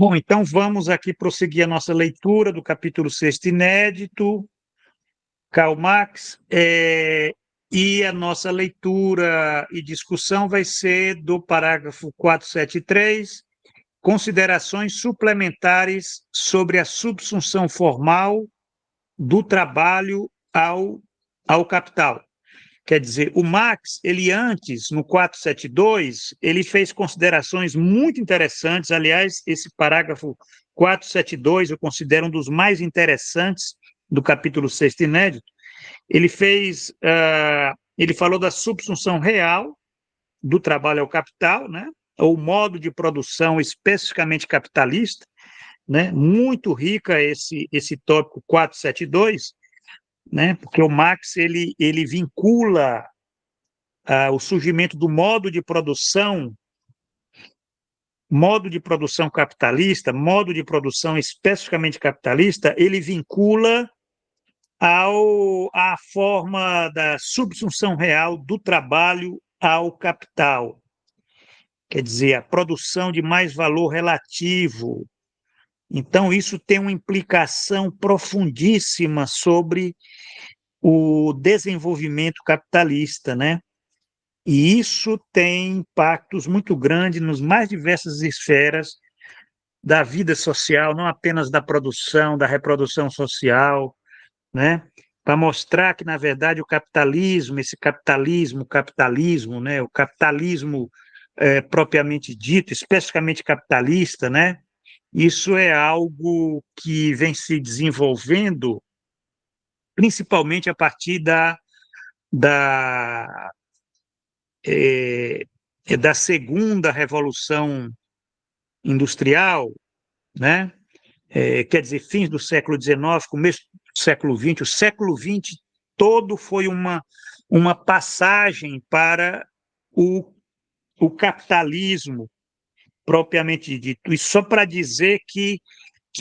Bom, então vamos aqui prosseguir a nossa leitura do capítulo 6º inédito, Karl Marx, e a nossa leitura e discussão vai ser do parágrafo 473, considerações suplementares sobre a subsunção formal do trabalho ao capital. Quer dizer, o Marx, ele antes, no 472, ele fez considerações muito interessantes. Aliás, esse parágrafo 472 eu considero um dos mais interessantes do capítulo 6º inédito. Ele falou da subsunção real do trabalho ao capital, né? O modo de produção especificamente capitalista, né? Muito rica esse tópico 472, né? Porque o Marx ele vincula o surgimento do modo de produção capitalista, modo de produção especificamente capitalista, ele vincula à forma da subsunção real do trabalho ao capital. Quer dizer, a produção de mais valor relativo. Então, isso tem uma implicação profundíssima sobre o desenvolvimento capitalista, né? E isso tem impactos muito grandes nas mais diversas esferas da vida social, não apenas da produção, da reprodução social, né? Para mostrar que, na verdade, o capitalismo, né? O capitalismo propriamente dito, especificamente capitalista, né? Isso é algo que vem se desenvolvendo principalmente a partir da da segunda revolução industrial, né? Quer dizer, fins do século XIX, começo do século XX. O século XX todo foi uma passagem para o capitalismo propriamente dito. E só para dizer que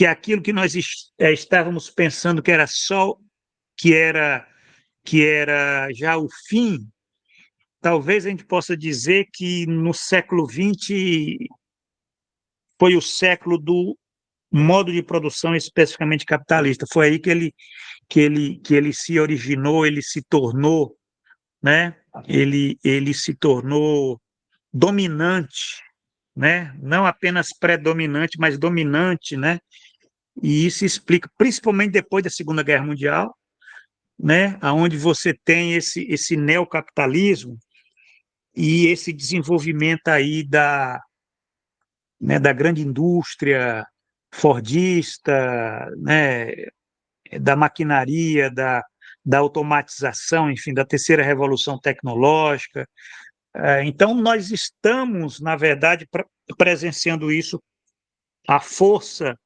aquilo que nós estávamos pensando que era que era já o fim, talvez a gente possa dizer que no século XX foi o século do modo de produção especificamente capitalista. Foi aí que ele se originou, ele se tornou, né? Ele se tornou dominante, né? Não apenas predominante, mas dominante, né? E isso explica, principalmente depois da Segunda Guerra Mundial, né? Onde você tem esse neocapitalismo e esse desenvolvimento aí né, da grande indústria fordista, né, da maquinaria, da automatização, enfim, da terceira revolução tecnológica. Então, nós estamos, na verdade, presenciando isso, a força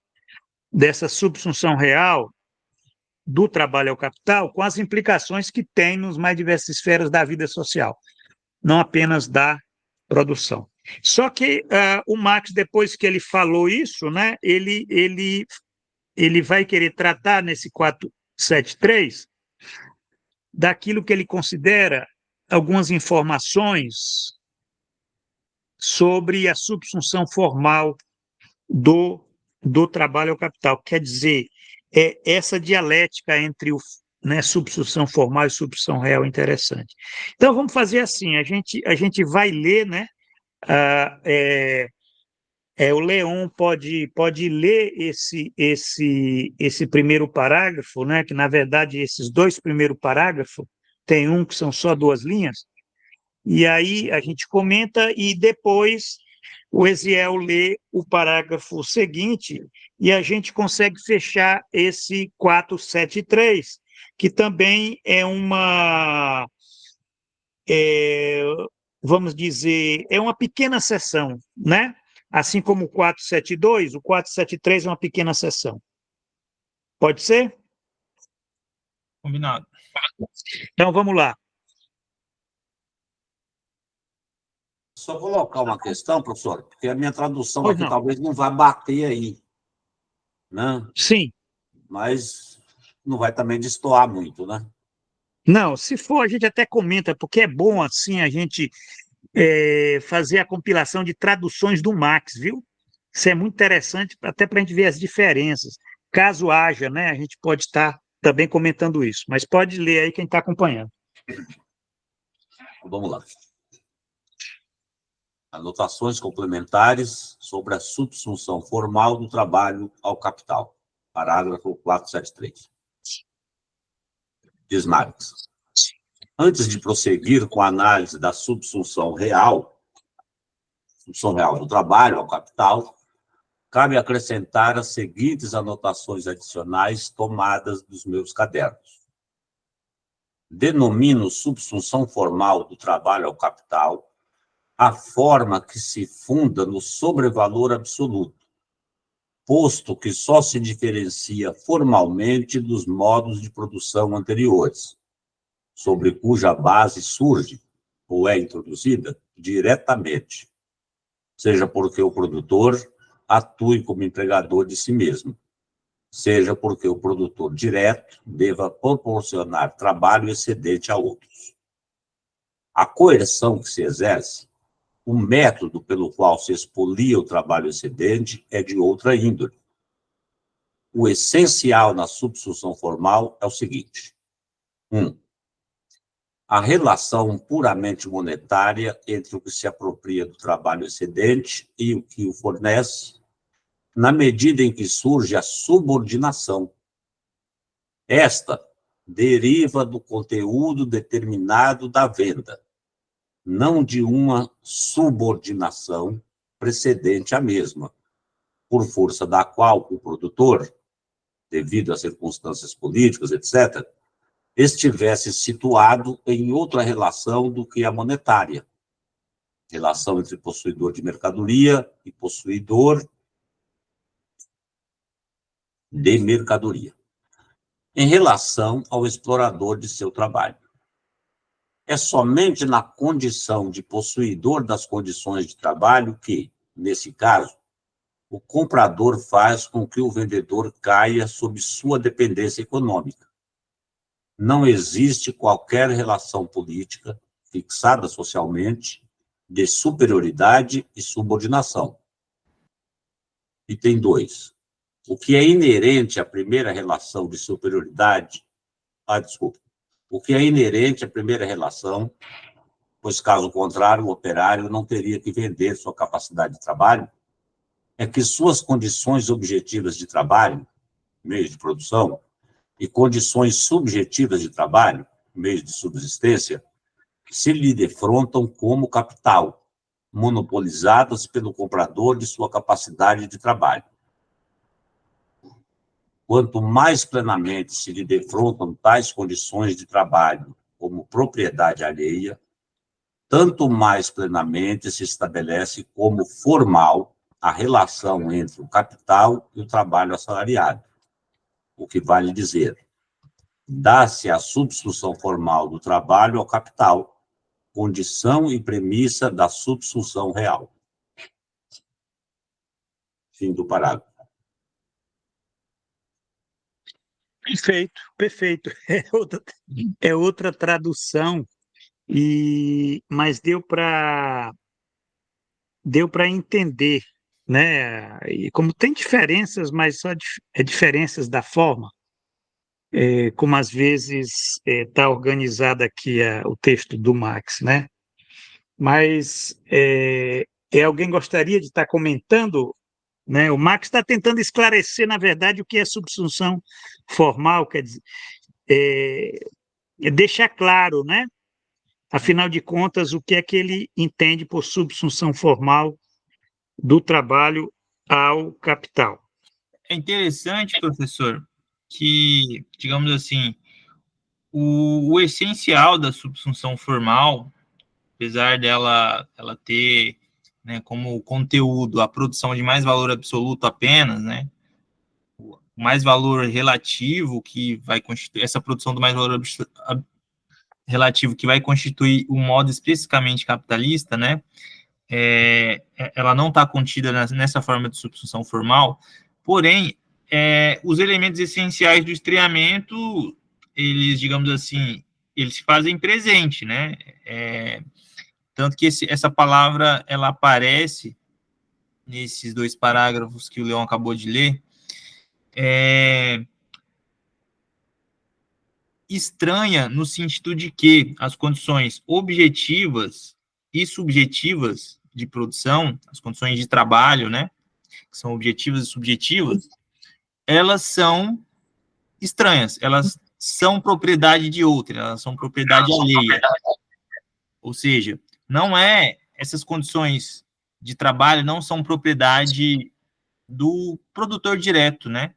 dessa subsunção real do trabalho ao capital, com as implicações que tem nas mais diversas esferas da vida social, não apenas da produção. Só que o Marx, depois que ele falou isso, né, ele vai querer tratar nesse 473 daquilo que ele considera algumas informações sobre a subsunção formal do trabalho ao capital. Quer dizer, essa dialética entre né, subsunção formal e subsunção real é interessante. Então, vamos fazer assim, a gente vai ler, né? O Leon pode ler esse primeiro parágrafo, né, que, na verdade, esses dois primeiros parágrafos, tem um que são só 2 linhas, e aí a gente comenta e depois o Eziel lê o parágrafo seguinte e a gente consegue fechar esse 473, que também vamos dizer, é uma pequena seção, né? Assim como o 472, o 473 é uma pequena seção. Pode ser? Combinado. Então, vamos lá. Só colocar uma questão, professor, porque a minha tradução Pois aqui não. talvez não vá bater aí, né? Sim. Mas não vai também destoar muito, né? Não, se for, a gente até comenta, porque é bom assim a gente fazer a compilação de traduções do Marx, viu? Isso é muito interessante, até para a gente ver as diferenças. Caso haja, né, a gente pode estar também comentando isso, mas pode ler aí quem está acompanhando. Vamos lá. Anotações complementares sobre a subsunção formal do trabalho ao capital. Parágrafo 473. Diz Marx. Antes de prosseguir com a análise da subsunção real do trabalho ao capital, cabe acrescentar as seguintes anotações adicionais tomadas dos meus cadernos. Denomino subsunção formal do trabalho ao capital a forma que se funda no sobrevalor absoluto, posto que só se diferencia formalmente dos modos de produção anteriores, sobre cuja base surge ou é introduzida diretamente, seja porque o produtor atue como empregador de si mesmo, seja porque o produtor direto deva proporcionar trabalho excedente a outros. A coerção que se exerce, o método pelo qual se expolia o trabalho excedente é de outra índole. O essencial na subsunção formal é o seguinte: 1. A relação puramente monetária entre o que se apropria do trabalho excedente e o que o fornece, na medida em que surge a subordinação. Esta deriva do conteúdo determinado da venda, não de uma subordinação precedente à mesma, por força da qual o produtor, devido a circunstâncias políticas, etc., estivesse situado em outra relação do que a monetária, relação entre possuidor de mercadoria e possuidor de mercadoria, em relação ao explorador de seu trabalho. É somente na condição de possuidor das condições de trabalho que, nesse caso, o comprador faz com que o vendedor caia sob sua dependência econômica. Não existe qualquer relação política, fixada socialmente, de superioridade e subordinação. Item 2. O que é inerente à primeira relação de superioridade... O que é inerente à primeira relação, pois, caso contrário, o operário não teria que vender sua capacidade de trabalho, é que suas condições objetivas de trabalho, meios de produção, e condições subjetivas de trabalho, meios de subsistência, se lhe defrontam como capital, monopolizadas pelo comprador de sua capacidade de trabalho. Quanto mais plenamente se lhe defrontam tais condições de trabalho como propriedade alheia, tanto mais plenamente se estabelece como formal a relação entre o capital e o trabalho assalariado. O que vale dizer, dá-se a subsunção formal do trabalho ao capital, condição e premissa da subsunção real. Fim do parágrafo. Perfeito, perfeito. É outra tradução, mas deu para entender, né? E como tem diferenças, mas só diferenças da forma, como às vezes está organizado aqui o texto do Marx, né? Mas alguém gostaria de estar comentando, né? O Marx está tentando esclarecer, na verdade, o que é subsunção formal, quer dizer, deixar claro, né? Afinal de contas, o que é que ele entende por subsunção formal do trabalho ao capital. É interessante, professor, que, digamos assim, o essencial da subsunção formal, apesar ela ter, né, como conteúdo a produção de mais valor absoluto apenas, né, o mais valor relativo que vai constituir essa produção do mais valor relativo que vai constituir o modo especificamente capitalista, né, ela não está contida nessa forma de subsunção formal, porém, os elementos essenciais do estreamento, eles, digamos assim, eles se fazem presente, né? Tanto que essa palavra, ela aparece nesses 2 parágrafos que o Leon acabou de ler, estranha no sentido de que as condições objetivas e subjetivas de produção, as condições de trabalho, né, que são objetivas e subjetivas, elas são estranhas, elas são propriedade de outra, elas são propriedade alheia. Ou seja, essas condições de trabalho não são propriedade do produtor direto, né?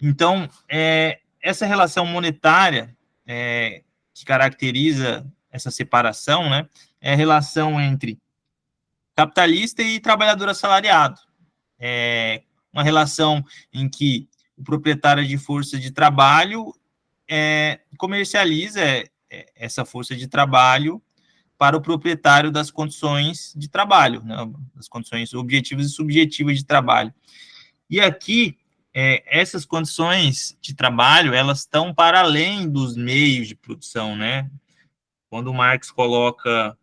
Então, essa relação monetária que caracteriza essa separação, né, é a relação entre capitalista e trabalhador assalariado. É uma relação em que o proprietário de força de trabalho comercializa essa força de trabalho para o proprietário das condições de trabalho, né, das condições objetivas e subjetivas de trabalho. E aqui, essas condições de trabalho, elas estão para além dos meios de produção, né? Quando o Marx coloca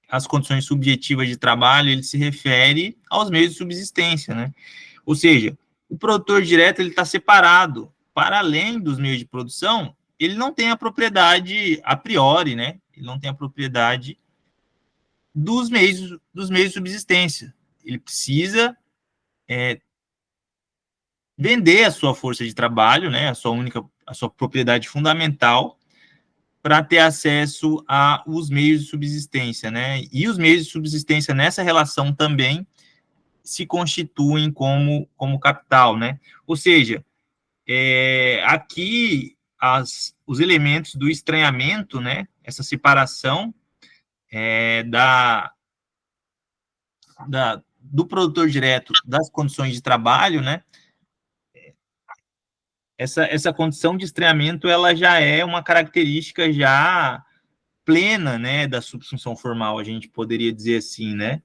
as condições subjetivas de trabalho, ele se refere aos meios de subsistência, né? Ou seja, o produtor direto, ele está separado. Para além dos meios de produção, ele não tem a propriedade a priori, né? Ele não tem a propriedade dos meios de subsistência. Ele precisa vender a sua força de trabalho, né? A sua propriedade fundamental, para ter acesso aos meios de subsistência, né? E os meios de subsistência nessa relação também se constituem como capital, né? Ou seja, aqui os elementos do estranhamento, né? Essa separação do produtor direto das condições de trabalho, né? Essa condição de estranhamento, ela já é uma característica já plena, né, da subsunção formal, a gente poderia dizer assim, né?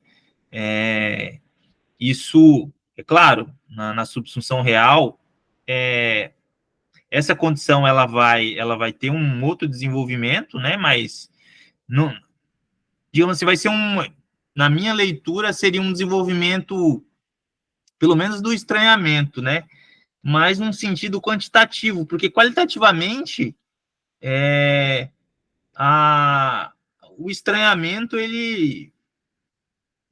Isso, é claro, na subsunção real, essa condição ela vai ter um outro desenvolvimento, né? Mas não, digamos assim, vai ser na minha leitura seria um desenvolvimento, pelo menos do estranhamento, né? Mas num sentido quantitativo, porque qualitativamente o estranhamento ele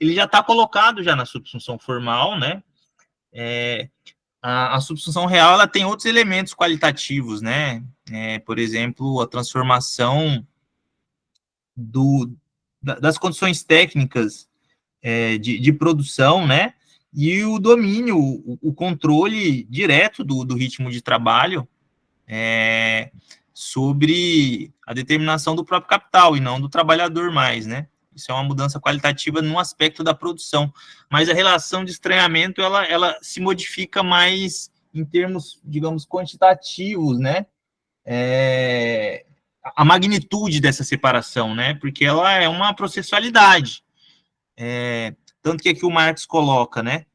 já está colocado já na subsunção formal, né? A subsunção real ela tem outros elementos qualitativos, né? Por exemplo, a transformação das condições técnicas de produção, né? E o domínio, o controle direto do ritmo de trabalho sobre a determinação do próprio capital e não do trabalhador mais, né? Isso é uma mudança qualitativa no aspecto da produção, mas a relação de estranhamento ela se modifica mais em termos, digamos, quantitativos, né? A magnitude dessa separação, né? Porque ela é uma processualidade. Tanto que aqui o Marx coloca, né?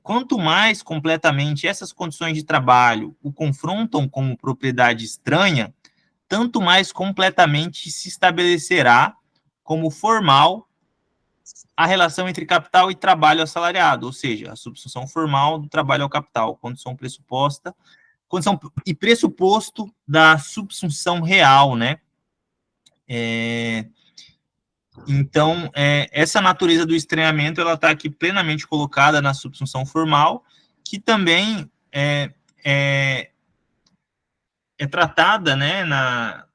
Quanto mais completamente essas condições de trabalho o confrontam como propriedade estranha, tanto mais completamente se estabelecerá como formal a relação entre capital e trabalho assalariado, ou seja, a subsunção formal do trabalho ao capital, condição e pressuposto da subsunção real, né? Então, essa natureza do estranhamento, ela está aqui plenamente colocada na subsunção formal, que também é tratada, né,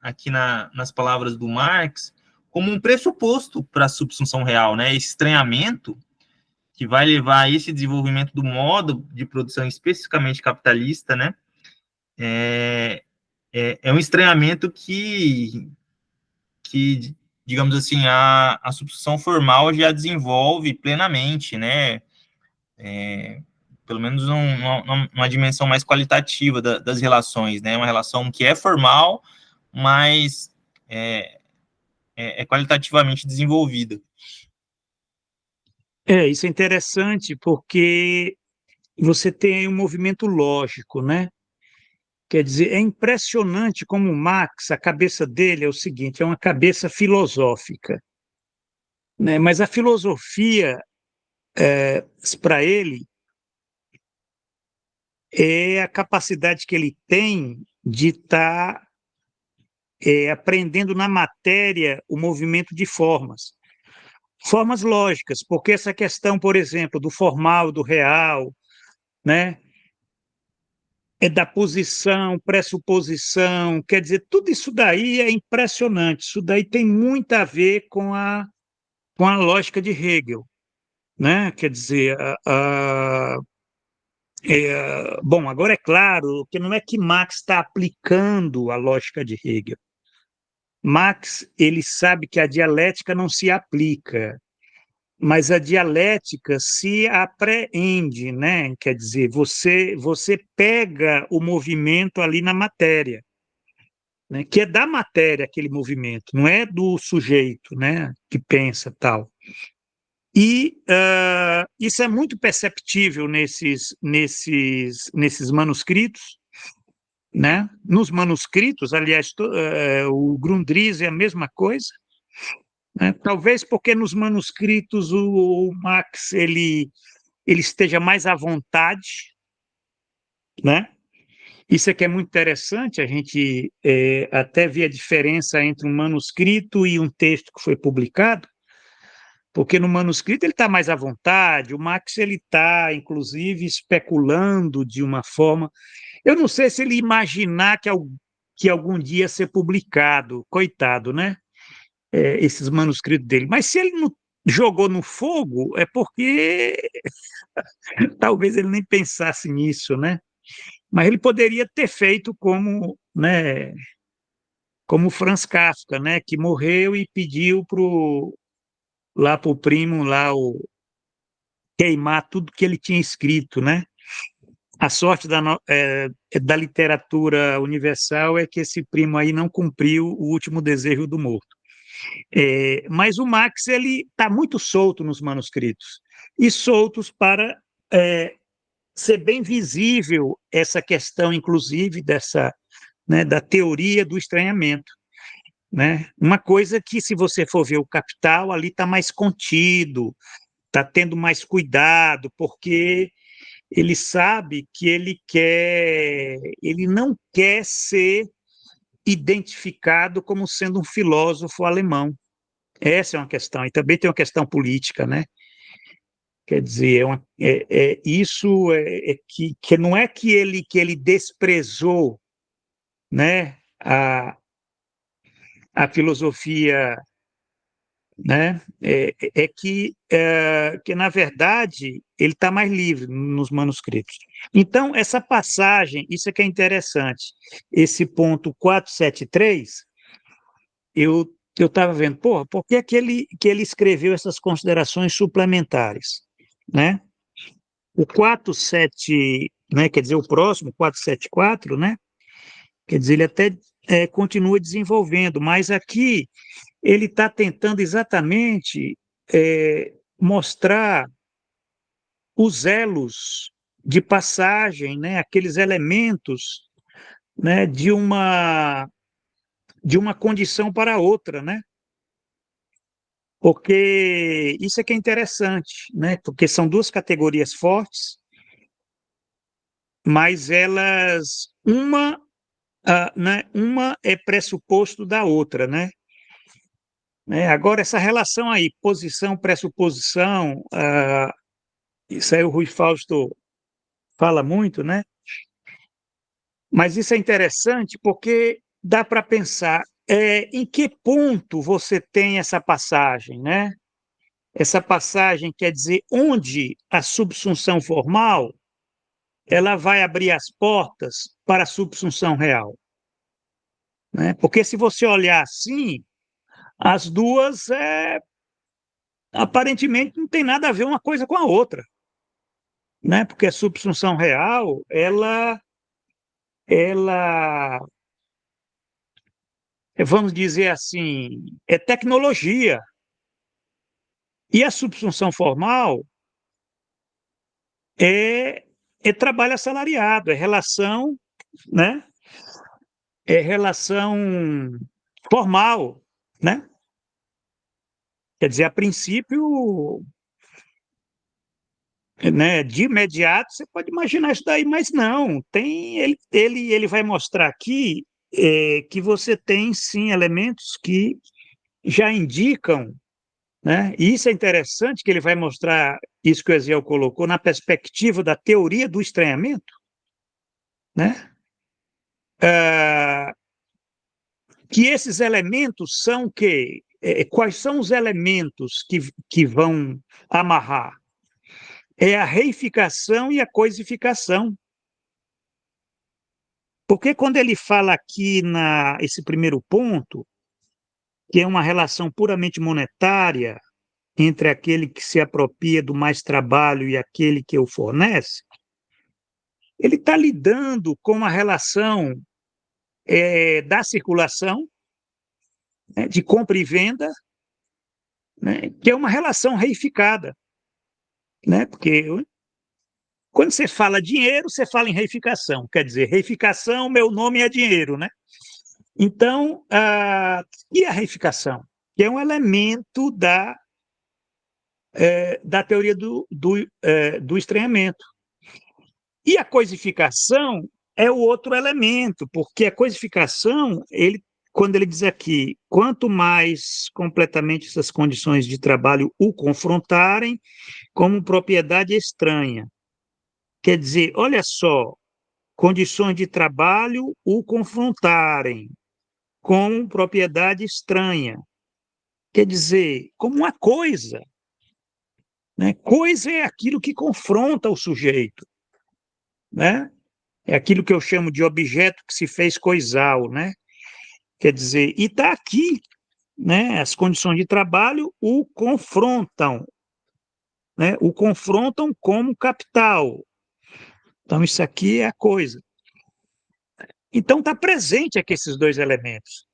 aqui nas palavras do Marx, como um pressuposto para a subsunção real, né? Esse estranhamento que vai levar a esse desenvolvimento do modo de produção especificamente capitalista, né? É um estranhamento que digamos assim, a subsunção formal já desenvolve plenamente, né? Pelo menos numa dimensão mais qualitativa das relações, né? Uma relação que é formal, mas é qualitativamente desenvolvida. Isso é interessante porque você tem um movimento lógico, né? Quer dizer, é impressionante como Marx, a cabeça dele é o seguinte, é uma cabeça filosófica. né? Mas a filosofia, para ele, é a capacidade que ele tem de estar aprendendo na matéria o movimento de formas. Formas lógicas, porque essa questão, por exemplo, do formal, do real, né? É da posição, pressuposição, quer dizer, tudo isso daí é impressionante. Isso daí tem muito a ver com a lógica de Hegel, né? Quer dizer, bom, agora é claro que não é que Marx está aplicando a lógica de Hegel. Marx, ele sabe que a dialética não se aplica, mas a dialética se apreende, né? Quer dizer, você pega o movimento ali na matéria, né? Que é da matéria aquele movimento, não é do sujeito, né? Que pensa tal. E isso é muito perceptível nesses manuscritos, né? Nos manuscritos, aliás, o Grundrisse é a mesma coisa, né? Talvez porque nos manuscritos o Marx ele esteja mais à vontade, né? Isso é que é muito interessante, a gente até vê a diferença entre um manuscrito e um texto que foi publicado, porque no manuscrito ele está mais à vontade, o Marx ele está, inclusive, especulando de uma forma. Eu não sei se ele imaginar que algum dia ser publicado, coitado, né? Esses manuscritos dele. Mas se ele não jogou no fogo, é porque talvez ele nem pensasse nisso, né? Mas ele poderia ter feito como, né, como Franz Kafka, né, que morreu e pediu lá para o primo lá queimar tudo que ele tinha escrito, né? A sorte da literatura universal é que esse primo aí não cumpriu o último desejo do morto. Mas o Marx ele está muito solto nos manuscritos e soltos para ser bem visível essa questão, inclusive dessa, né, da teoria do estranhamento, né? Uma coisa que, se você for ver o Capital, ali está mais contido, está tendo mais cuidado, porque ele sabe que ele não quer ser identificado como sendo um filósofo alemão. Essa é uma questão, e também tem uma questão política, né? Quer dizer, isso que não é que ele desprezou, né, a filosofia, né? Que, na verdade, ele está mais livre nos manuscritos. Então, essa passagem, isso é que é interessante, esse ponto 473, eu estava vendo, porra, por que ele escreveu essas considerações suplementares, né? O 47, né, quer dizer, o próximo, 474, né? Quer dizer, ele até continua desenvolvendo, mas aqui ele está tentando exatamente mostrar os elos de passagem, né, aqueles elementos, né, de uma condição para outra, né? Porque isso é que é interessante, né? Porque são duas categorias fortes, mas elas né, uma é pressuposto da outra, né? Agora, essa relação aí, posição, pressuposição, isso aí o Rui Fausto fala muito, né? Mas isso é interessante porque dá para pensar em que ponto você tem essa passagem, né? Essa passagem quer dizer onde a subsunção formal ela vai abrir as portas para a subsunção real, né? Porque se você olhar assim, as duas aparentemente não tem nada a ver uma coisa com a outra, né? Porque a subsunção real, ela, vamos dizer assim, é tecnologia. E a subsunção formal é trabalho assalariado, é relação, né? É relação formal, né? Quer dizer, a princípio, né, de imediato, você pode imaginar isso daí, mas não, ele vai mostrar aqui que você tem, sim, elementos que já indicam, né? E isso é interessante, que ele vai mostrar isso que o Eziel colocou na perspectiva da teoria do estranhamento, né? Que esses elementos são que quais são os elementos que vão amarrar? É a reificação e a coisificação. Porque quando ele fala aqui esse primeiro ponto, que é uma relação puramente monetária entre aquele que se apropria do mais trabalho e aquele que o fornece, ele está lidando com a relação da circulação, né, de compra e venda, né, que é uma relação reificada, né, porque quando você fala dinheiro, você fala em reificação, quer dizer, reificação, meu nome é dinheiro, né? Então, e a reificação? Que é um elemento da teoria do estranhamento. E a coisificação é o outro elemento, porque a coisificação, quando ele diz aqui, quanto mais completamente essas condições de trabalho o confrontarem como propriedade estranha. Quer dizer, olha só, condições de trabalho o confrontarem com propriedade estranha. Quer dizer, como uma coisa, né? Coisa é aquilo que confronta o sujeito, né? É aquilo que eu chamo de objeto que se fez coisal, né? Quer dizer, e está aqui, né? As condições de trabalho o confrontam, né? O confrontam como capital. Então, isso aqui é a coisa. Então, está presente aqui esses dois elementos.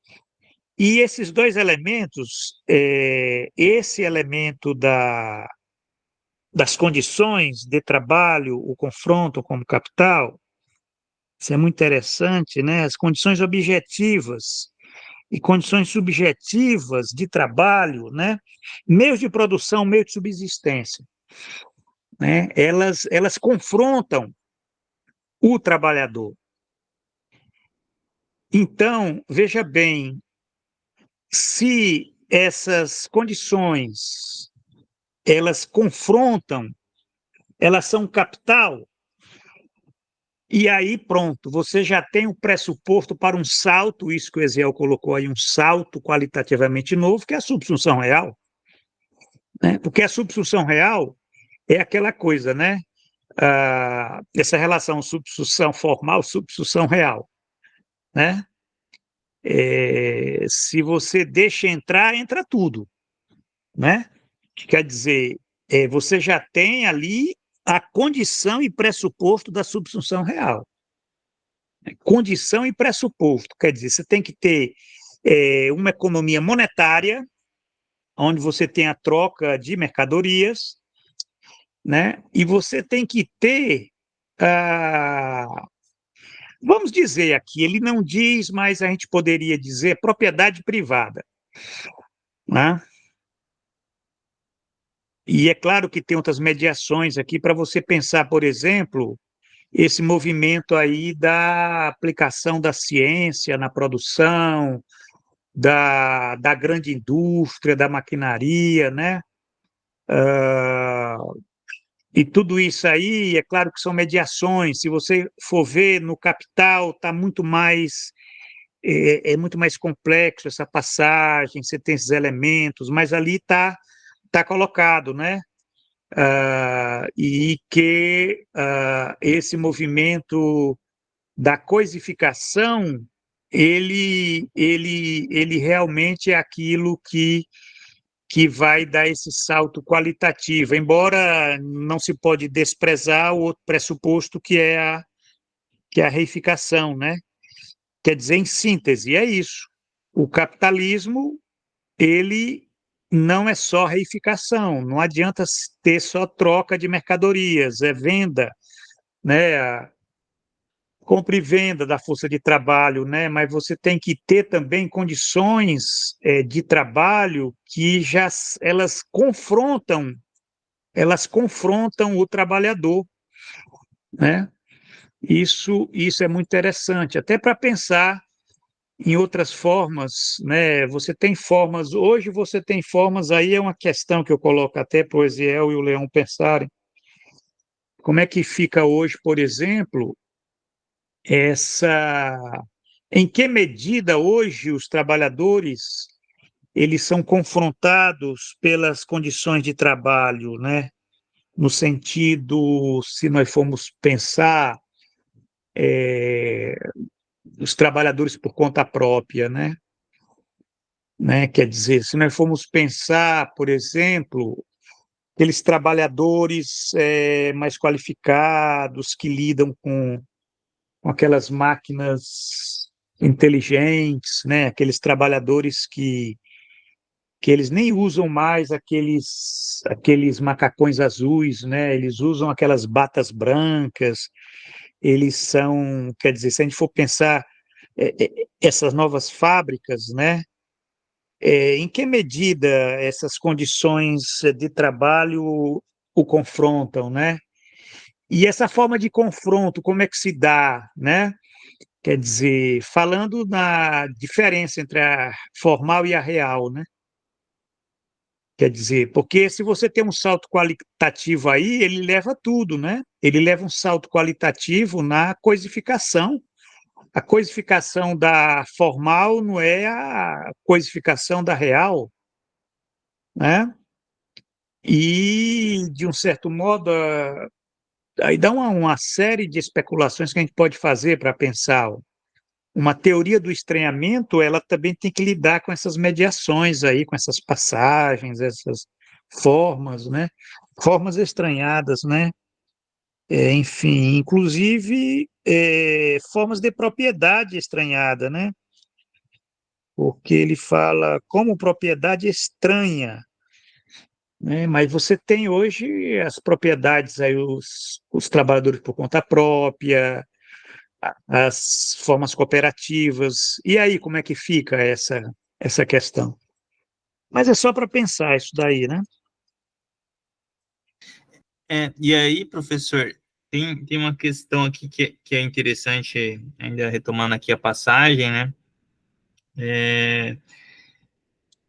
E esses dois elementos, esse elemento das condições de trabalho, o confronto como capital, isso é muito interessante, né? As condições objetivas e condições subjetivas de trabalho, né? Meios de produção, meio de subsistência, né? Elas confrontam o trabalhador. Então, veja bem, se essas condições elas confrontam, elas são capital, e aí pronto, você já tem um pressuposto para um salto, isso que o Eziel colocou aí, um salto qualitativamente novo, que é a subsunção real, né? Porque a subsunção real é aquela coisa, né? Essa relação subsunção formal, subsunção real, né? Se você deixa entrar, entra tudo, né? Que quer dizer, você já tem ali a condição e pressuposto da subsunção real. Condição e pressuposto, quer dizer, você tem que ter uma economia monetária, onde você tem a troca de mercadorias, né? E você tem que ter, vamos dizer aqui, ele não diz, mas a gente poderia dizer propriedade privada, né? E é claro que tem outras mediações aqui para você pensar, por exemplo, esse movimento aí da aplicação da ciência na produção, da grande indústria, da maquinaria, né? E tudo isso aí, é claro que são mediações. Se você for ver no Capital, está muito mais muito mais complexo essa passagem. Você tem esses elementos, mas ali tá colocado, né? E que esse movimento da coisificação, ele realmente é aquilo que vai dar esse salto qualitativo, embora não se pode desprezar o outro pressuposto que é a reificação, né? Quer dizer, em síntese, é isso. O capitalismo, ele não é só reificação, não adianta ter só troca de mercadorias, é venda, né? compra e venda da força de trabalho, né? Mas você tem que ter também condições de trabalho que já elas confrontam o trabalhador, né? Isso é muito interessante, até para pensar em outras formas, né? Hoje você tem formas, aí é uma questão que eu coloco até para o Eziel e o Leão pensarem. Como é que fica hoje, por exemplo, em que medida hoje os trabalhadores eles são confrontados pelas condições de trabalho, né? No sentido, se nós formos pensar, os trabalhadores por conta própria, né? Quer dizer, se nós formos pensar, por exemplo, aqueles trabalhadores mais qualificados que lidam com aquelas máquinas inteligentes, né? Aqueles trabalhadores que eles nem usam mais aqueles macacões azuis, né? Eles usam aquelas batas brancas, eles são, quer dizer, se a gente for pensar essas novas fábricas, né? Em que medida essas condições de trabalho o confrontam, né? E essa forma de confronto, como é que se dá, né? Quer dizer, falando na diferença entre a formal e a real, né? Quer dizer, porque se você tem um salto qualitativo aí, ele leva tudo, né? Ele leva um salto qualitativo na coisificação. A coisificação da formal não é a coisificação da real, né? E, de um certo modo, aí dá uma série de especulações que a gente pode fazer para pensar. Uma teoria do estranhamento, ela também tem que lidar com essas mediações aí, com essas passagens, essas formas, né? Formas estranhadas, né? Enfim, inclusive formas de propriedade estranhada, né? Porque ele fala como propriedade estranha, né? Mas você tem hoje as propriedades aí, os trabalhadores por conta própria, as formas cooperativas. E aí, como é que fica essa questão? Mas é só para pensar isso daí, né? E aí, professor, tem uma questão aqui que é interessante, ainda retomando aqui a passagem, né?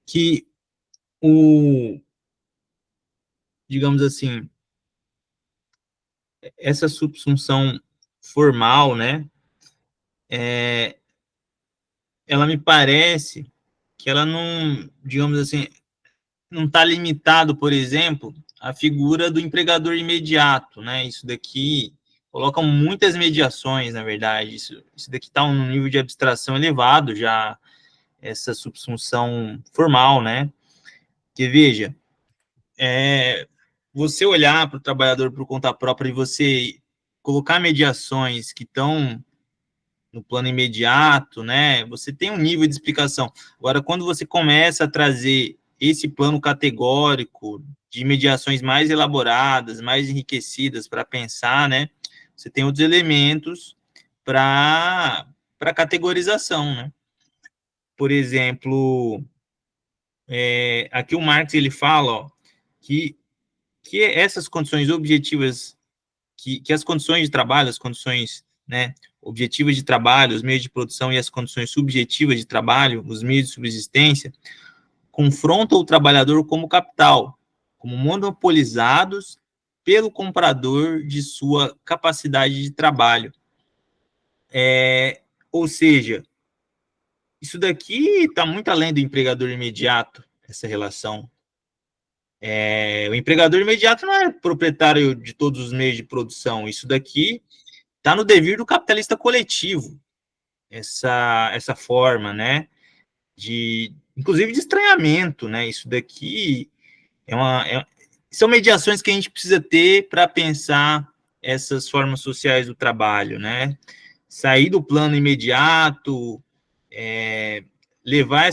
Que digamos assim, essa subsunção formal, né? Ela me parece que ela não, digamos assim, não está limitado, por exemplo, à figura do empregador imediato, né? Isso daqui coloca muitas mediações, na verdade. Isso daqui está um nível de abstração elevado já, essa subsunção formal, né? Que, veja, você olhar para o trabalhador por conta própria e você colocar mediações que estão no plano imediato, né? Você tem um nível de explicação. Agora, quando você começa a trazer esse plano categórico de mediações mais elaboradas, mais enriquecidas para pensar, né? Você tem outros elementos para categorização, né? Por exemplo, aqui o Marx ele fala, ó, que essas condições objetivas, que as condições de trabalho, as condições, né, objetivas de trabalho, os meios de produção e as condições subjetivas de trabalho, os meios de subsistência, confrontam o trabalhador como capital, como monopolizados pelo comprador de sua capacidade de trabalho. Ou seja, isso daqui está muito além do empregador imediato, essa relação. O empregador imediato não é proprietário de todos os meios de produção, isso daqui está no devir do capitalista coletivo, essa forma, né, inclusive de estranhamento, né, isso daqui são mediações que a gente precisa ter para pensar essas formas sociais do trabalho, né, sair do plano imediato, levar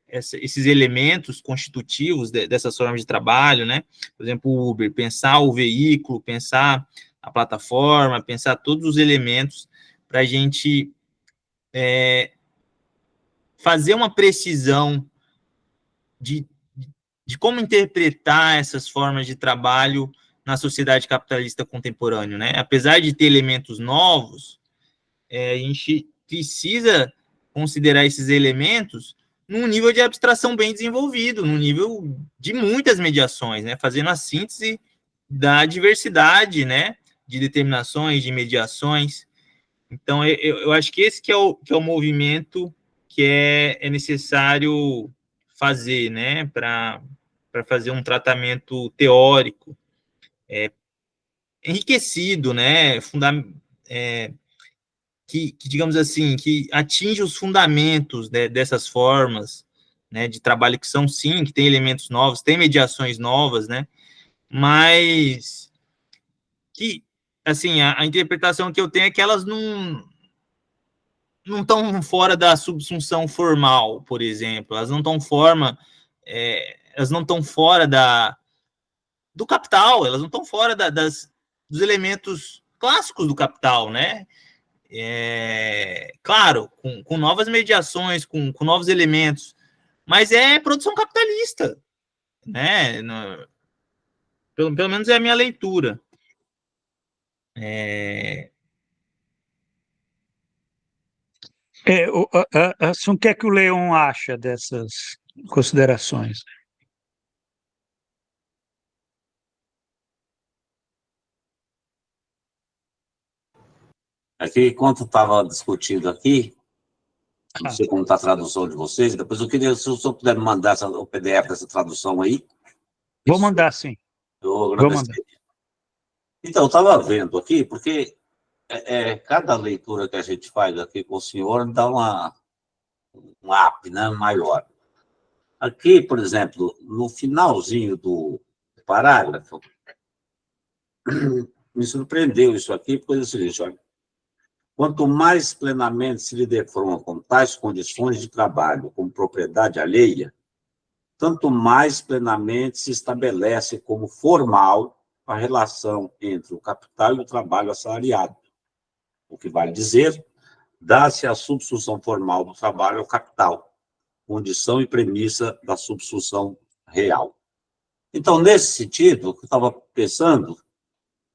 esses elementos constitutivos dessas formas de trabalho, né, por exemplo, o Uber, pensar o veículo, pensar a plataforma, pensar todos os elementos para a gente fazer uma precisão de como interpretar essas formas de trabalho na sociedade capitalista contemporânea, né? Apesar de ter elementos novos, a gente precisa considerar esses elementos num nível de abstração bem desenvolvido, num nível de muitas mediações, né? Fazendo a síntese da diversidade, né? De determinações, de mediações. Então, eu acho que esse que é o movimento que é necessário fazer, né? Para fazer um tratamento teórico, enriquecido, né? Que, digamos assim, que atinge os fundamentos, né, dessas formas, né, de trabalho que são, sim, que tem elementos novos, tem mediações novas, né, mas que, assim, a interpretação que eu tenho é que elas não estão fora da subsunção formal, por exemplo, elas não estão fora do capital, elas não estão fora dos elementos clássicos do capital, né? Claro, com novas mediações, com novos elementos, mas é produção capitalista, né? Pelo menos é a minha leitura. O que é que o Leon acha dessas considerações? Aqui, enquanto estava discutindo aqui, não sei como está a tradução de vocês, depois eu queria, se o senhor puder me mandar o PDF dessa tradução aí. Vou mandar, sim. Eu agradeceria. Então, eu estava vendo aqui, porque cada leitura que a gente faz aqui com o senhor dá um up, né, maior. Aqui, por exemplo, no finalzinho do parágrafo, me surpreendeu isso aqui, porque é o seguinte, olha, quanto mais plenamente se lhe defrontem tais condições de trabalho como propriedade alheia, tanto mais plenamente se estabelece como formal a relação entre o capital e o trabalho assalariado. O que vale dizer, dá-se a subsunção formal do trabalho ao capital, condição e premissa da subsunção real. Então, nesse sentido, o que eu estava pensando,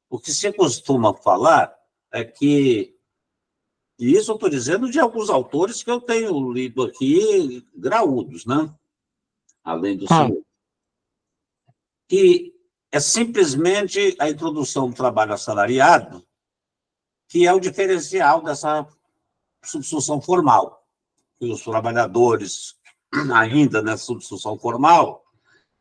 o que se costuma falar é que, e isso eu estou dizendo de alguns autores que eu tenho lido aqui, graúdos, né? Além do senhor, que é simplesmente a introdução do trabalho assalariado que é o diferencial dessa subsunção formal. E os trabalhadores, ainda nessa subsunção formal,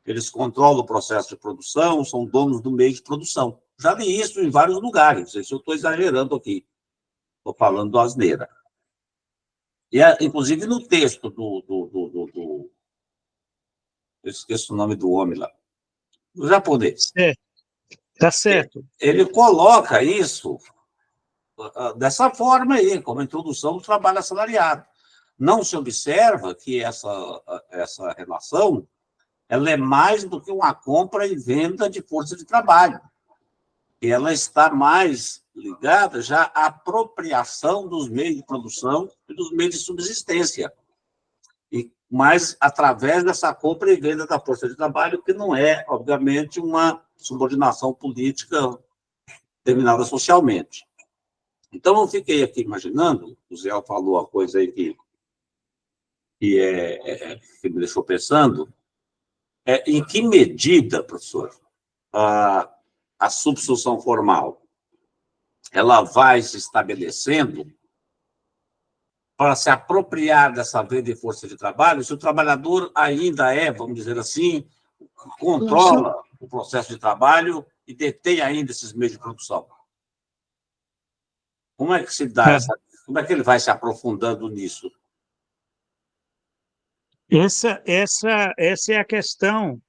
eles controlam o processo de produção, são donos do meio de produção. Já li isso em vários lugares, não sei se eu estou exagerando aqui, estou falando do asneira. E, inclusive, no texto eu esqueço o nome do homem lá, do japonês. Tá certo. Ele coloca isso dessa forma aí, como introdução do trabalho assalariado. Não se observa que essa relação ela é mais do que uma compra e venda de força de trabalho. E ela está mais ligada já à apropriação dos meios de produção e dos meios de subsistência. Mas através dessa compra e venda da força de trabalho, que não é, obviamente, uma subordinação política determinada socialmente. Então, eu fiquei aqui imaginando, o Zé falou uma coisa aí que me deixou pensando, em que medida, professor, a subsunção formal ela vai se estabelecendo para se apropriar dessa venda de força de trabalho, se o trabalhador ainda vamos dizer assim, controla o processo de trabalho e detém ainda esses meios de produção. Como é que se dá como é que ele vai se aprofundando nisso? Essa é a questão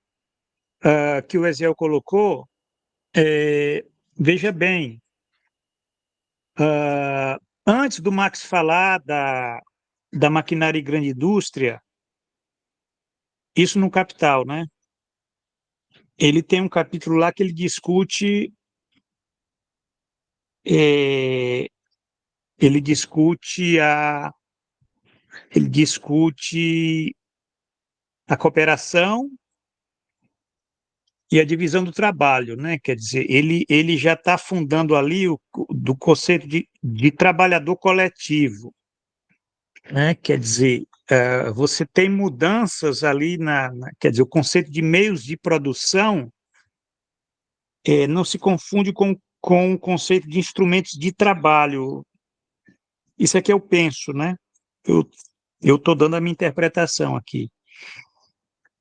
que o Eziel colocou. Veja bem, antes do Marx falar da maquinária e grande indústria, isso no Capital, né? Ele tem um capítulo lá que ele discute ele discute a cooperação e a divisão do trabalho, né? Quer dizer, ele já está fundando ali do conceito de trabalhador coletivo, né? Quer dizer, você tem mudanças ali quer dizer, o conceito de meios de produção não se confunde com o conceito de instrumentos de trabalho. Isso é que eu penso, né? Eu estou dando a minha interpretação aqui,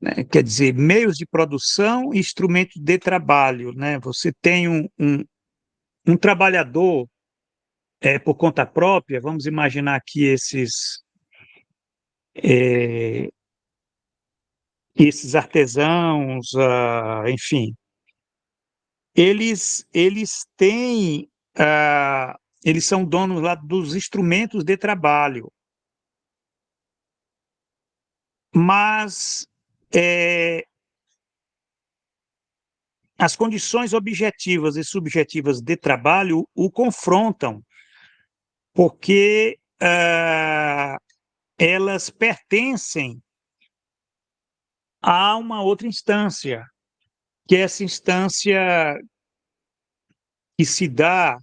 né? Quer dizer, meios de produção e instrumentos de trabalho, né? Você tem um trabalhador por conta própria, vamos imaginar aqui é, esses artesãos, enfim, eles têm, eles são donos lá dos instrumentos de trabalho, mas as condições objetivas e subjetivas de trabalho o confrontam, porque elas pertencem a uma outra instância, que é essa instância que se dá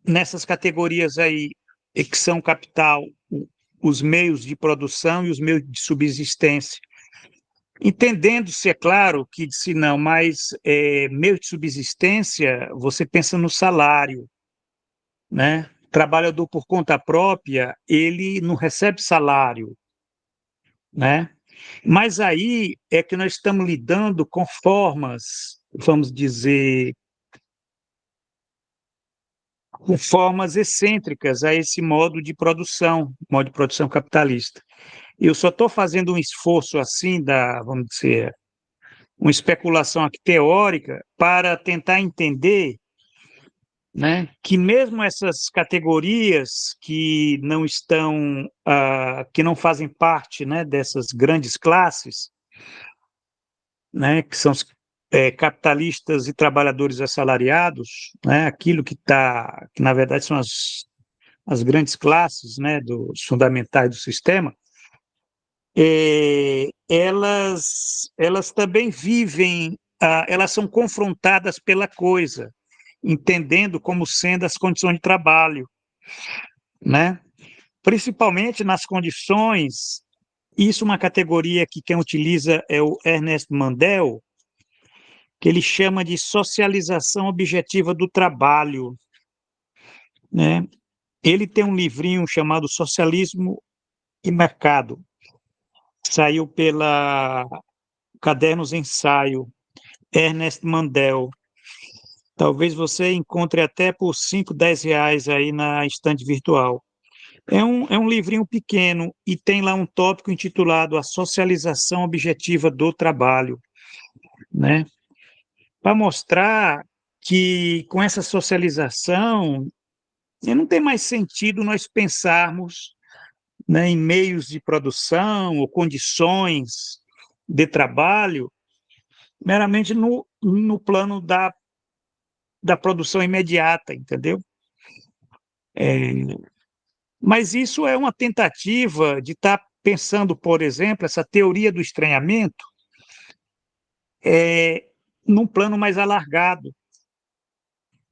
nessas categorias aí, que são capital, os meios de produção e os meios de subsistência. Entendendo-se, é claro, que se não, mas meio de subsistência, você pensa no salário, né? Trabalhador por conta própria, ele não recebe salário, né? Mas aí é que nós estamos lidando com formas, vamos dizer, com formas excêntricas a esse modo de produção capitalista. Eu só estou fazendo um esforço assim vamos dizer, uma especulação aqui teórica para tentar entender, né, que mesmo essas categorias que não estão, que não fazem parte, né, dessas grandes classes, né, que são os capitalistas e trabalhadores assalariados, né, aquilo que na verdade são as grandes classes, né, dos fundamentais do sistema, elas também vivem, elas são confrontadas pela coisa, entendendo como sendo as condições de trabalho, né? Principalmente nas condições, isso é uma categoria que quem utiliza é o Ernest Mandel, que ele chama de socialização objetiva do trabalho, né? Ele tem um livrinho chamado Socialismo e Mercado, saiu pela Cadernos Ensaio, Ernest Mandel. Talvez você encontre até por 5, 10 reais aí na estante virtual. É um livrinho pequeno e tem lá um tópico intitulado A Socialização Objetiva do Trabalho, né? Para mostrar que com essa socialização não tem mais sentido nós pensarmos, né, em meios de produção ou condições de trabalho meramente no plano da produção imediata, entendeu? Mas isso é uma tentativa de estar pensando, por exemplo, essa teoria do estranhamento num plano mais alargado,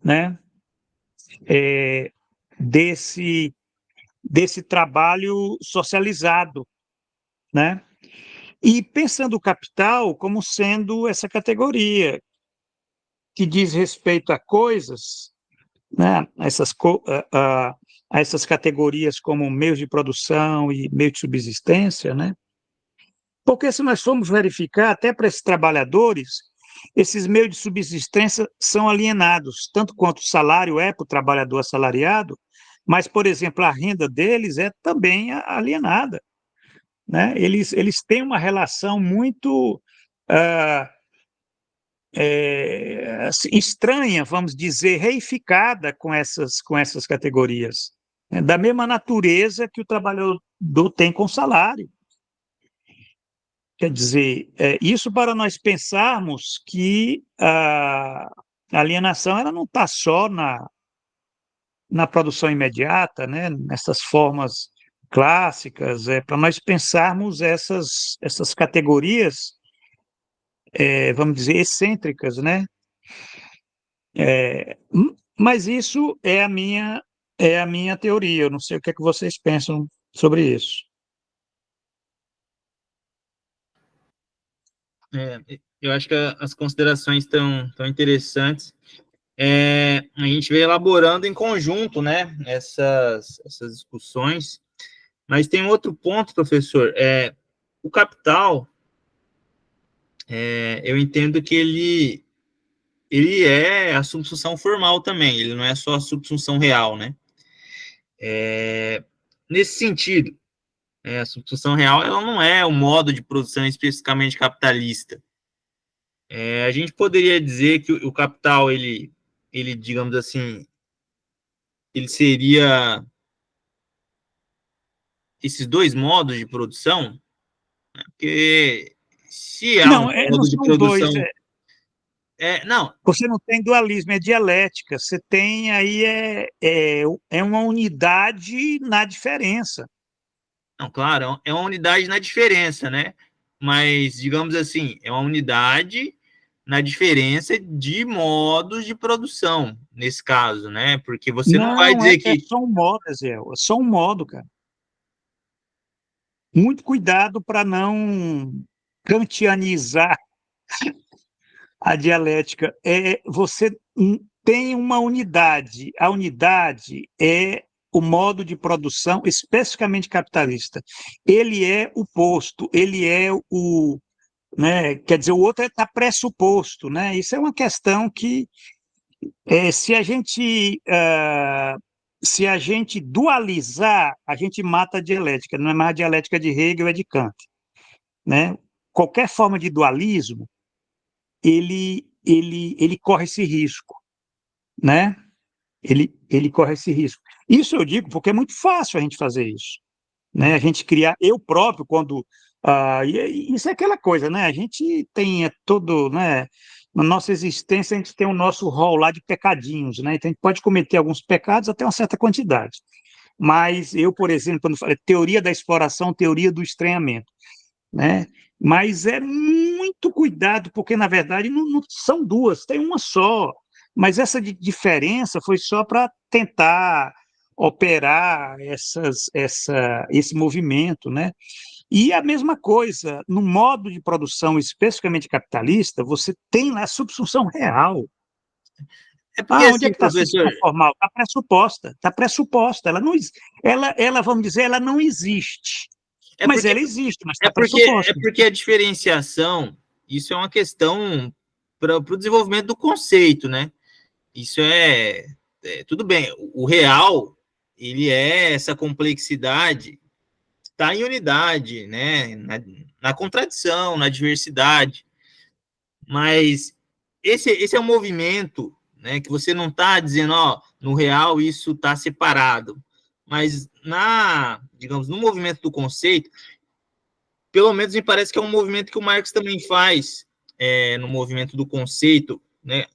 né? Desse trabalho socializado, né? E pensando o capital como sendo essa categoria que diz respeito a coisas, né? A essas categorias como meios de produção e meio de subsistência, né? Porque se nós formos verificar, até para esses trabalhadores, esses meios de subsistência são alienados, tanto quanto o salário é para o trabalhador assalariado, mas, por exemplo, a renda deles é também alienada, né? Eles têm uma relação muito estranha, vamos dizer, reificada com essas categorias, né? Da mesma natureza que o trabalhador tem com o salário. Quer dizer, isso para nós pensarmos que A alienação ela não está só na produção imediata, né, nessas formas clássicas, para nós pensarmos essas categorias, vamos dizer, excêntricas, né? Mas isso é a minha teoria. Eu não sei o que é que vocês pensam sobre isso. Eu acho que as considerações estão interessantes. A gente vem elaborando em conjunto, né, essas discussões, mas tem outro ponto, professor, o capital, eu entendo que ele é a subsunção formal também, ele não é só a subsunção real, né? Nesse sentido, a subsunção real ela não é o modo de produção especificamente capitalista. A gente poderia dizer que o capital, ele, digamos assim, ele seria esses dois modos de produção, né? Porque se há um Não, não modo de são dois. produção... não, Você não tem dualismo, é dialética. Você tem aí é uma unidade na diferença. não, claro, é uma unidade na diferença, né? Mas, digamos assim, é uma unidade na diferença de modos de produção, nesse caso, né? Porque você não vai Não, dizer é que... só um modo, Eziel, é só um modo, cara. Muito cuidado para não kantianizar a dialética. Você tem uma unidade. A unidade é o modo de produção especificamente capitalista. Ele é o posto, ele é o, né? Quer dizer, o outro está pressuposto, né? Isso é uma questão que se a gente dualizar, a gente mata a dialética. Não é mais a dialética de Hegel, é de Kant, né? Qualquer forma de dualismo, ele corre esse risco, né? Ele corre esse risco. Isso eu digo porque é muito fácil a gente fazer isso, né? A gente criar, eu próprio, quando... isso é aquela coisa, né? A gente tem todo, né? Na nossa existência, a gente tem o nosso rol lá de pecadinhos, né? Então, a gente pode cometer alguns pecados até uma certa quantidade. Mas eu, por exemplo, quando falei teoria da exploração, teoria do estranhamento, né? Mas é muito cuidado, porque, na verdade, não são duas, tem uma só. Mas essa diferença foi só para tentar operar esse movimento, né? E a mesma coisa, no modo de produção especificamente capitalista, você tem lá a subsunção real. É porque, Onde é assim, que está a professor, subsunção formal? Está pressuposta, ela, vamos dizer, ela não existe. é Mas porque ela existe, mas é está porque é pressuposta. porque a diferenciação, isso é uma questão para o desenvolvimento do conceito, né? Isso tudo bem. O real, ele é essa complexidade, está em unidade, né? Na contradição, na diversidade. Mas esse é um movimento, né? Que você não está dizendo, ó, no real isso está separado. Mas digamos, no movimento do conceito, pelo menos me parece que é um movimento que o Marx também faz, no movimento do conceito, né?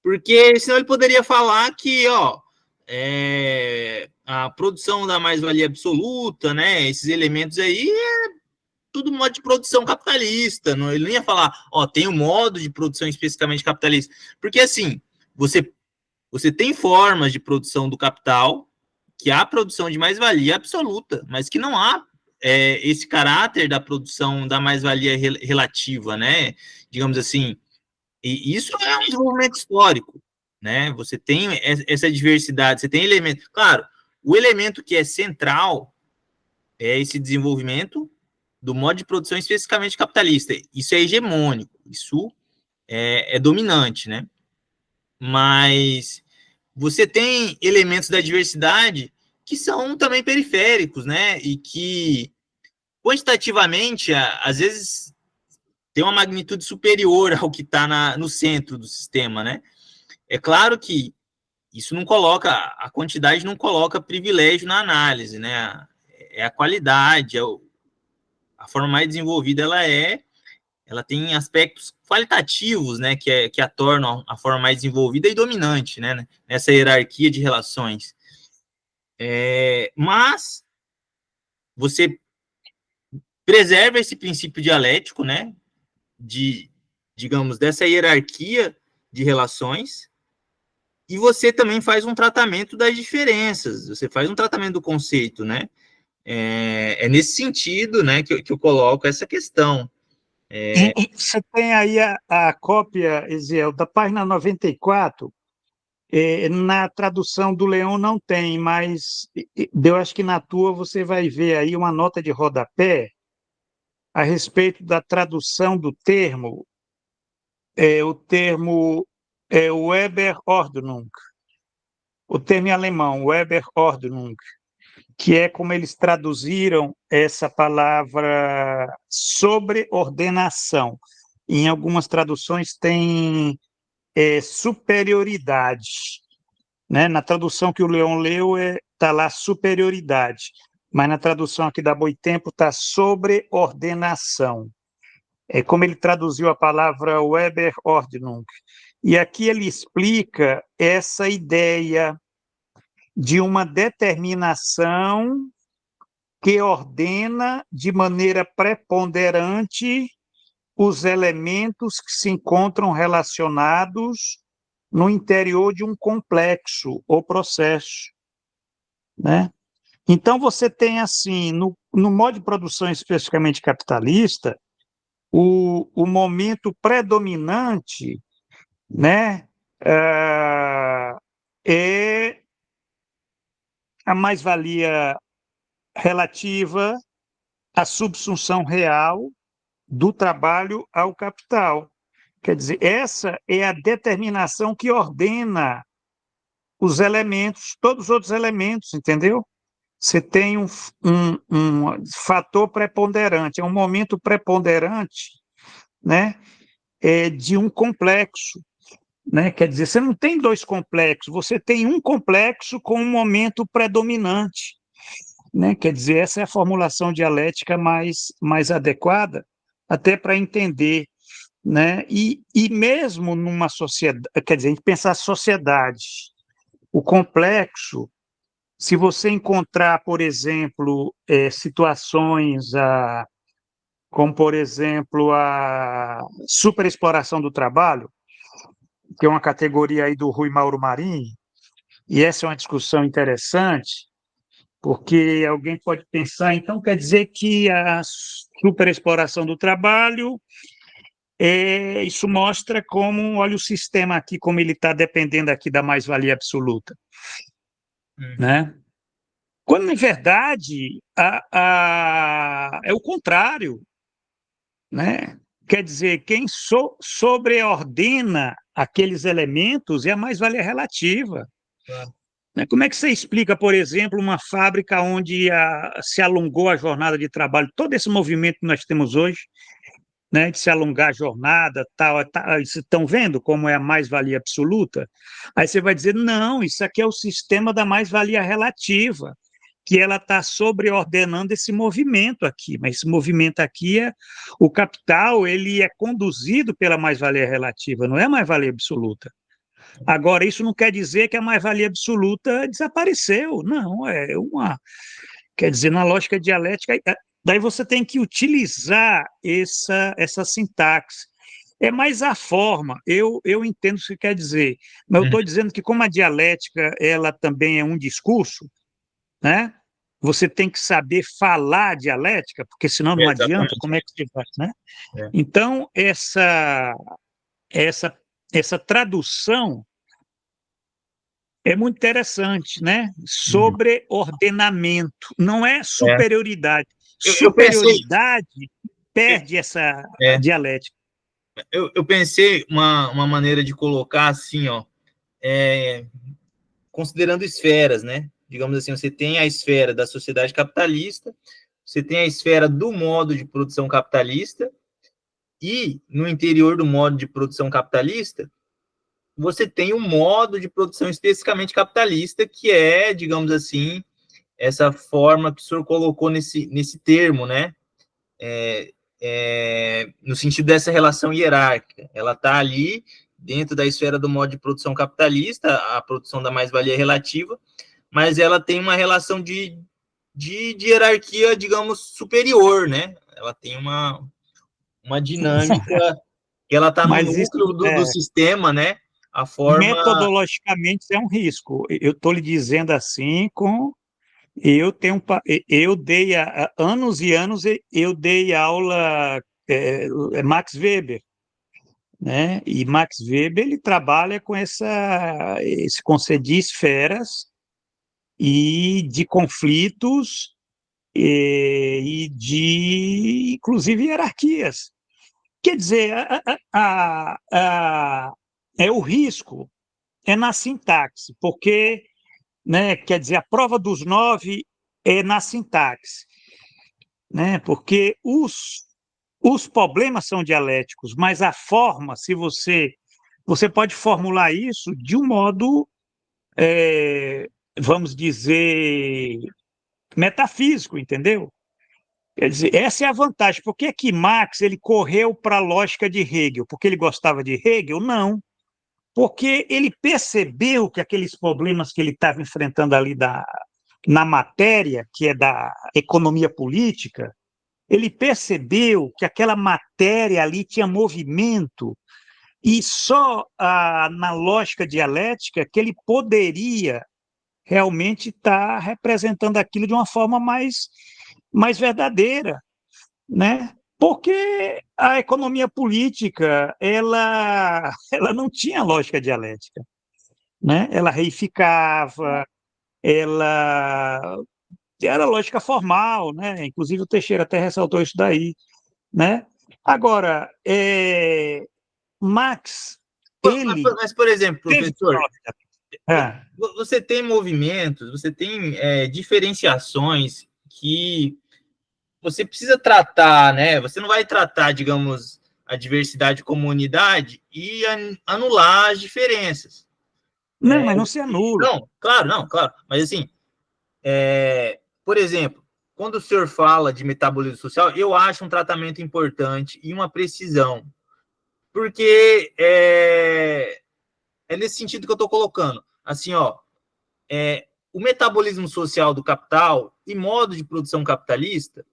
Porque senão ele poderia falar que, ó, a produção da mais-valia absoluta, né? Esses elementos aí tudo modo de produção capitalista. Não, ele não ia falar, ó, tem um modo de produção especificamente capitalista. Porque assim, você tem formas de produção do capital que há produção de mais-valia absoluta, mas que não há esse caráter da produção da mais-valia relativa, né? Digamos assim, e isso é um desenvolvimento histórico, né? Você tem essa diversidade, você tem elementos. Claro, o elemento que é central é esse desenvolvimento do modo de produção especificamente capitalista. Isso é hegemônico, isso é dominante, né? Mas você tem elementos da diversidade que são também periféricos, né? E que quantitativamente, às vezes, tem uma magnitude superior ao que está no centro do sistema, né? É claro que isso não coloca, a quantidade não coloca privilégio na análise, né? É a qualidade, a forma mais desenvolvida ela ela tem aspectos qualitativos, né, que a tornam a forma mais desenvolvida e dominante, né, nessa hierarquia de relações. Mas você preserva esse princípio dialético, né, digamos, dessa hierarquia de relações, e você também faz um tratamento das diferenças, você faz um tratamento do conceito, né? É nesse sentido, né, que eu coloco essa questão. Você tem aí a cópia, Eziel, da página 94. Na tradução do Leão não tem, mas eu acho que na tua você vai ver aí uma nota de rodapé a respeito da tradução do termo. O termo é Weberordnung, o termo em alemão, Weberordnung, que é como eles traduziram essa palavra sobreordenação. Em algumas traduções tem superioridade, né? Na tradução que o Leão leu está lá superioridade, mas na tradução aqui da Boitempo está sobreordenação. É como ele traduziu a palavra Weberordnung. E aqui ele explica essa ideia de uma determinação que ordena de maneira preponderante os elementos que se encontram relacionados no interior de um complexo ou processo, né? Então, você tem, assim, no modo de produção especificamente capitalista, o momento predominante, né, é a mais-valia relativa à subsunção real do trabalho ao capital. Quer dizer, essa é a determinação que ordena os elementos, todos os outros elementos, entendeu? Você tem um fator preponderante, é um momento preponderante, né, de um complexo, né? Quer dizer, você não tem dois complexos, você tem um complexo com um momento predominante, né? Quer dizer, essa é a formulação dialética mais adequada, até para entender, né? E mesmo numa sociedade, quer dizer, a gente pensar a sociedade, o complexo, se você encontrar, por exemplo, situações como, por exemplo, a superexploração do trabalho, que é uma categoria aí do Rui Mauro Marinho, e essa é uma discussão interessante, porque alguém pode pensar, então quer dizer que a superexploração do trabalho, isso mostra como, olha o sistema aqui, como ele está dependendo aqui da mais-valia absoluta, né? Quando, na verdade, é o contrário, né? Quer dizer, quem sobreordena aqueles elementos é a mais-valia relativa. Claro. Como é que você explica, por exemplo, uma fábrica onde se alongou a jornada de trabalho, todo esse movimento que nós temos hoje, né, de se alongar a jornada, tal, vocês estão vendo como é a mais-valia absoluta? Aí você vai dizer, não, isso aqui é o sistema da mais-valia relativa, que ela está sobreordenando esse movimento aqui, mas esse movimento aqui o capital, ele é conduzido pela mais-valia relativa, não é a mais-valia absoluta. Agora, isso não quer dizer que a mais-valia absoluta desapareceu, não, quer dizer, na lógica dialética, daí você tem que utilizar essa sintaxe. É mais a forma, eu entendo o que você quer dizer, mas eu estou dizendo que como a dialética, ela também é um discurso, né? Você tem que saber falar dialética, porque senão não adianta, como é que você faz, né? Então, essa tradução é muito interessante, né? Sobre ordenamento, não é superioridade. Superioridade perde essa dialética. Eu pensei uma maneira de colocar assim, ó, considerando esferas, né? Digamos assim, você tem a esfera da sociedade capitalista, você tem a esfera do modo de produção capitalista, e no interior do modo de produção capitalista, você tem um modo de produção especificamente capitalista, que é, digamos assim, essa forma que o senhor colocou nesse termo, né? no sentido dessa relação hierárquica. Ela está ali dentro da esfera do modo de produção capitalista, a produção da mais-valia relativa, mas ela tem uma relação de hierarquia, digamos, superior, né? Ela tem uma dinâmica, que ela está no Mas isso núcleo do sistema, né? A forma... metodologicamente é um risco. Eu estou lhe dizendo assim eu dei anos e anos, eu dei aula Max Weber, né? E Max Weber ele trabalha com esse conceito de esferas e de conflitos e de, inclusive, hierarquias. Quer dizer, o risco é na sintaxe, porque, né, quer dizer, a prova dos 9 é na sintaxe, né, porque os problemas são dialéticos, mas a forma, se você pode formular isso de um modo, vamos dizer, metafísico, entendeu? Quer dizer, essa é a vantagem. Por que que Marx ele correu para a lógica de Hegel? Porque ele gostava de Hegel? Não. Porque ele percebeu que aqueles problemas que ele estava enfrentando ali na matéria, que é da economia política, ele percebeu que aquela matéria ali tinha movimento e só na lógica dialética que ele poderia realmente estar representando aquilo de uma forma mais verdadeira, né? Porque a economia política ela não tinha lógica dialética, né? Ela reificava, ela era lógica formal, né? Inclusive o Teixeira até ressaltou isso daí, né? Agora, Marx, ele Mas, por exemplo, teve professor, você tem movimentos, você tem diferenciações que você precisa tratar, né? Você não vai tratar, digamos, a diversidade como unidade e anular as diferenças. não, mas não se anula. Não, claro. Mas assim, por exemplo, quando o senhor fala de metabolismo social, eu acho um tratamento importante e uma precisão, porque é nesse sentido que eu estou colocando. Assim, ó, o metabolismo social do capital e modo de produção capitalista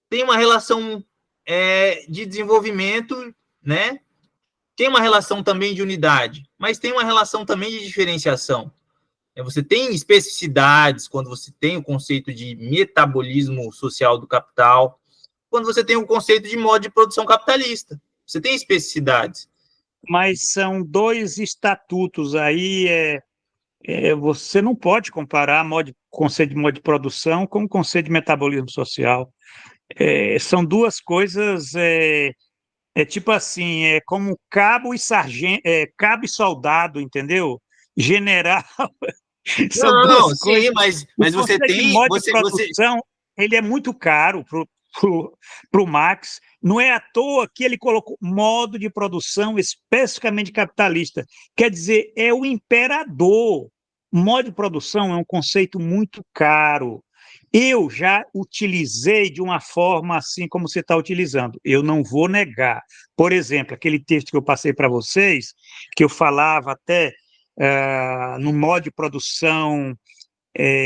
tem uma relação de desenvolvimento, né? Tem uma relação também de unidade, mas tem uma relação também de diferenciação. Você tem especificidades quando você tem o conceito de metabolismo social do capital, quando você tem o conceito de modo de produção capitalista. Você tem especificidades. Mas são dois estatutos aí, você não pode comparar conceito de modo de produção com o conceito de metabolismo social. São duas coisas, tipo assim, é como cabo e sargento, cabo e soldado, entendeu? General, são duas coisas. Sim, mas você tem... modo de produção, ele é muito caro para o Marx. Não é à toa que ele colocou modo de produção especificamente capitalista. Quer dizer, é o imperador. Modo de produção é um conceito muito caro. Eu já utilizei de uma forma assim como você está utilizando. Eu não vou negar. Por exemplo, aquele texto que eu passei para vocês, que eu falava até no modo de produção,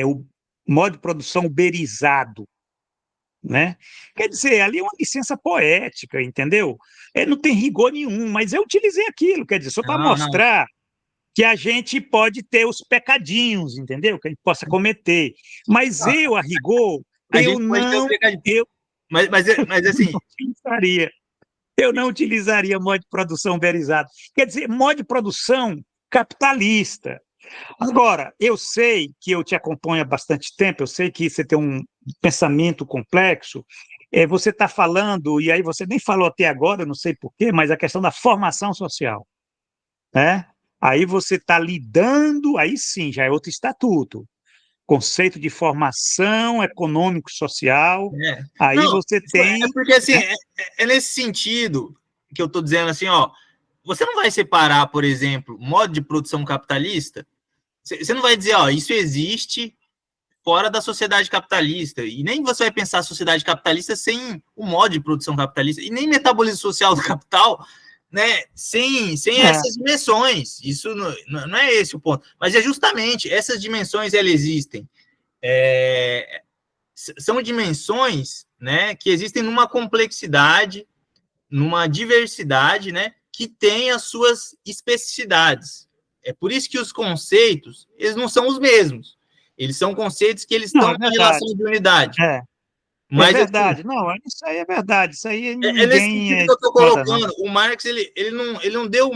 o modo de produção uberizado, né? Quer dizer, ali é uma licença poética, entendeu? Não tem rigor nenhum, mas eu utilizei aquilo, quer dizer, só para mostrar que a gente pode ter os pecadinhos, entendeu? Que a gente possa cometer. Mas eu, a rigor, mas assim... eu não utilizaria modo de produção uberizado. Quer dizer, modo de produção capitalista. Agora, eu sei que eu te acompanho há bastante tempo, eu sei que você tem um pensamento complexo, você está falando, e aí você nem falou até agora, não sei porquê, mas a questão da formação social, né? Aí você está lidando, aí sim, já é outro estatuto, conceito de formação econômico-social, aí não, você tem... porque assim, é nesse sentido que eu estou dizendo assim, ó, você não vai separar, por exemplo, modo de produção capitalista, você não vai dizer, ó, isso existe fora da sociedade capitalista, e nem você vai pensar a sociedade capitalista sem o modo de produção capitalista, e nem metabolismo social do capital, né, sem essas dimensões. Isso não é esse o ponto, mas é justamente essas dimensões, elas existem. São dimensões, né, que existem numa complexidade, numa diversidade, né, que tem as suas especificidades. É por isso que os conceitos, eles não são os mesmos. Eles são conceitos que eles estão em relação de unidade. Mas, verdade. Assim, não, isso aí é verdade. Isso aí ninguém... nesse sentido que eu estou colocando. Não. O Marx, ele não deu...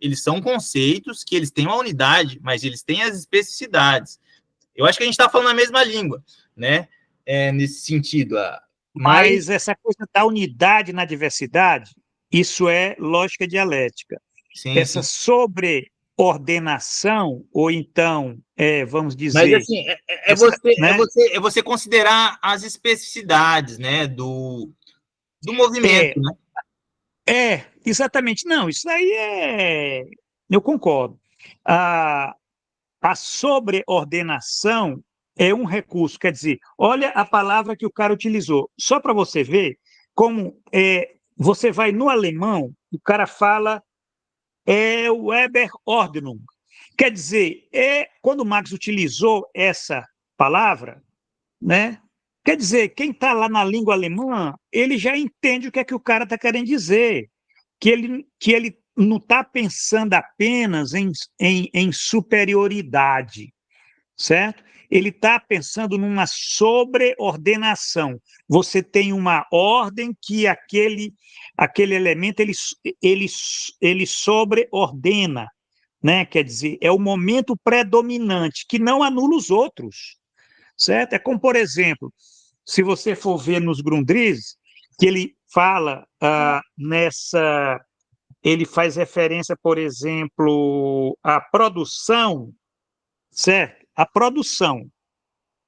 Eles são conceitos que eles têm uma unidade, mas eles têm as especificidades. Eu acho que a gente está falando a mesma língua, né? Nesse sentido. Mas essa coisa da unidade na diversidade, isso é lógica dialética. Sim, essa sobreordenação, ou então, vamos dizer... Mas, assim, você considerar as especificidades, né, do movimento, né? Exatamente. Não, isso aí eu concordo. A sobreordenação é um recurso, quer dizer, olha a palavra que o cara utilizou, só para você ver como você vai no alemão, o cara fala Weberordnung. Quer dizer, quando Marx utilizou essa palavra, né? Quer dizer, quem está lá na língua alemã, ele já entende o que é que o cara está querendo dizer, que ele não está pensando apenas em superioridade, certo? Ele está pensando numa sobreordenação. Você tem uma ordem que aquele elemento ele sobreordena, né? Quer dizer, é o momento predominante que não anula os outros, certo? É como, por exemplo, se você for ver nos Grundrisse, que ele fala ele faz referência, por exemplo, à produção, certo? A produção,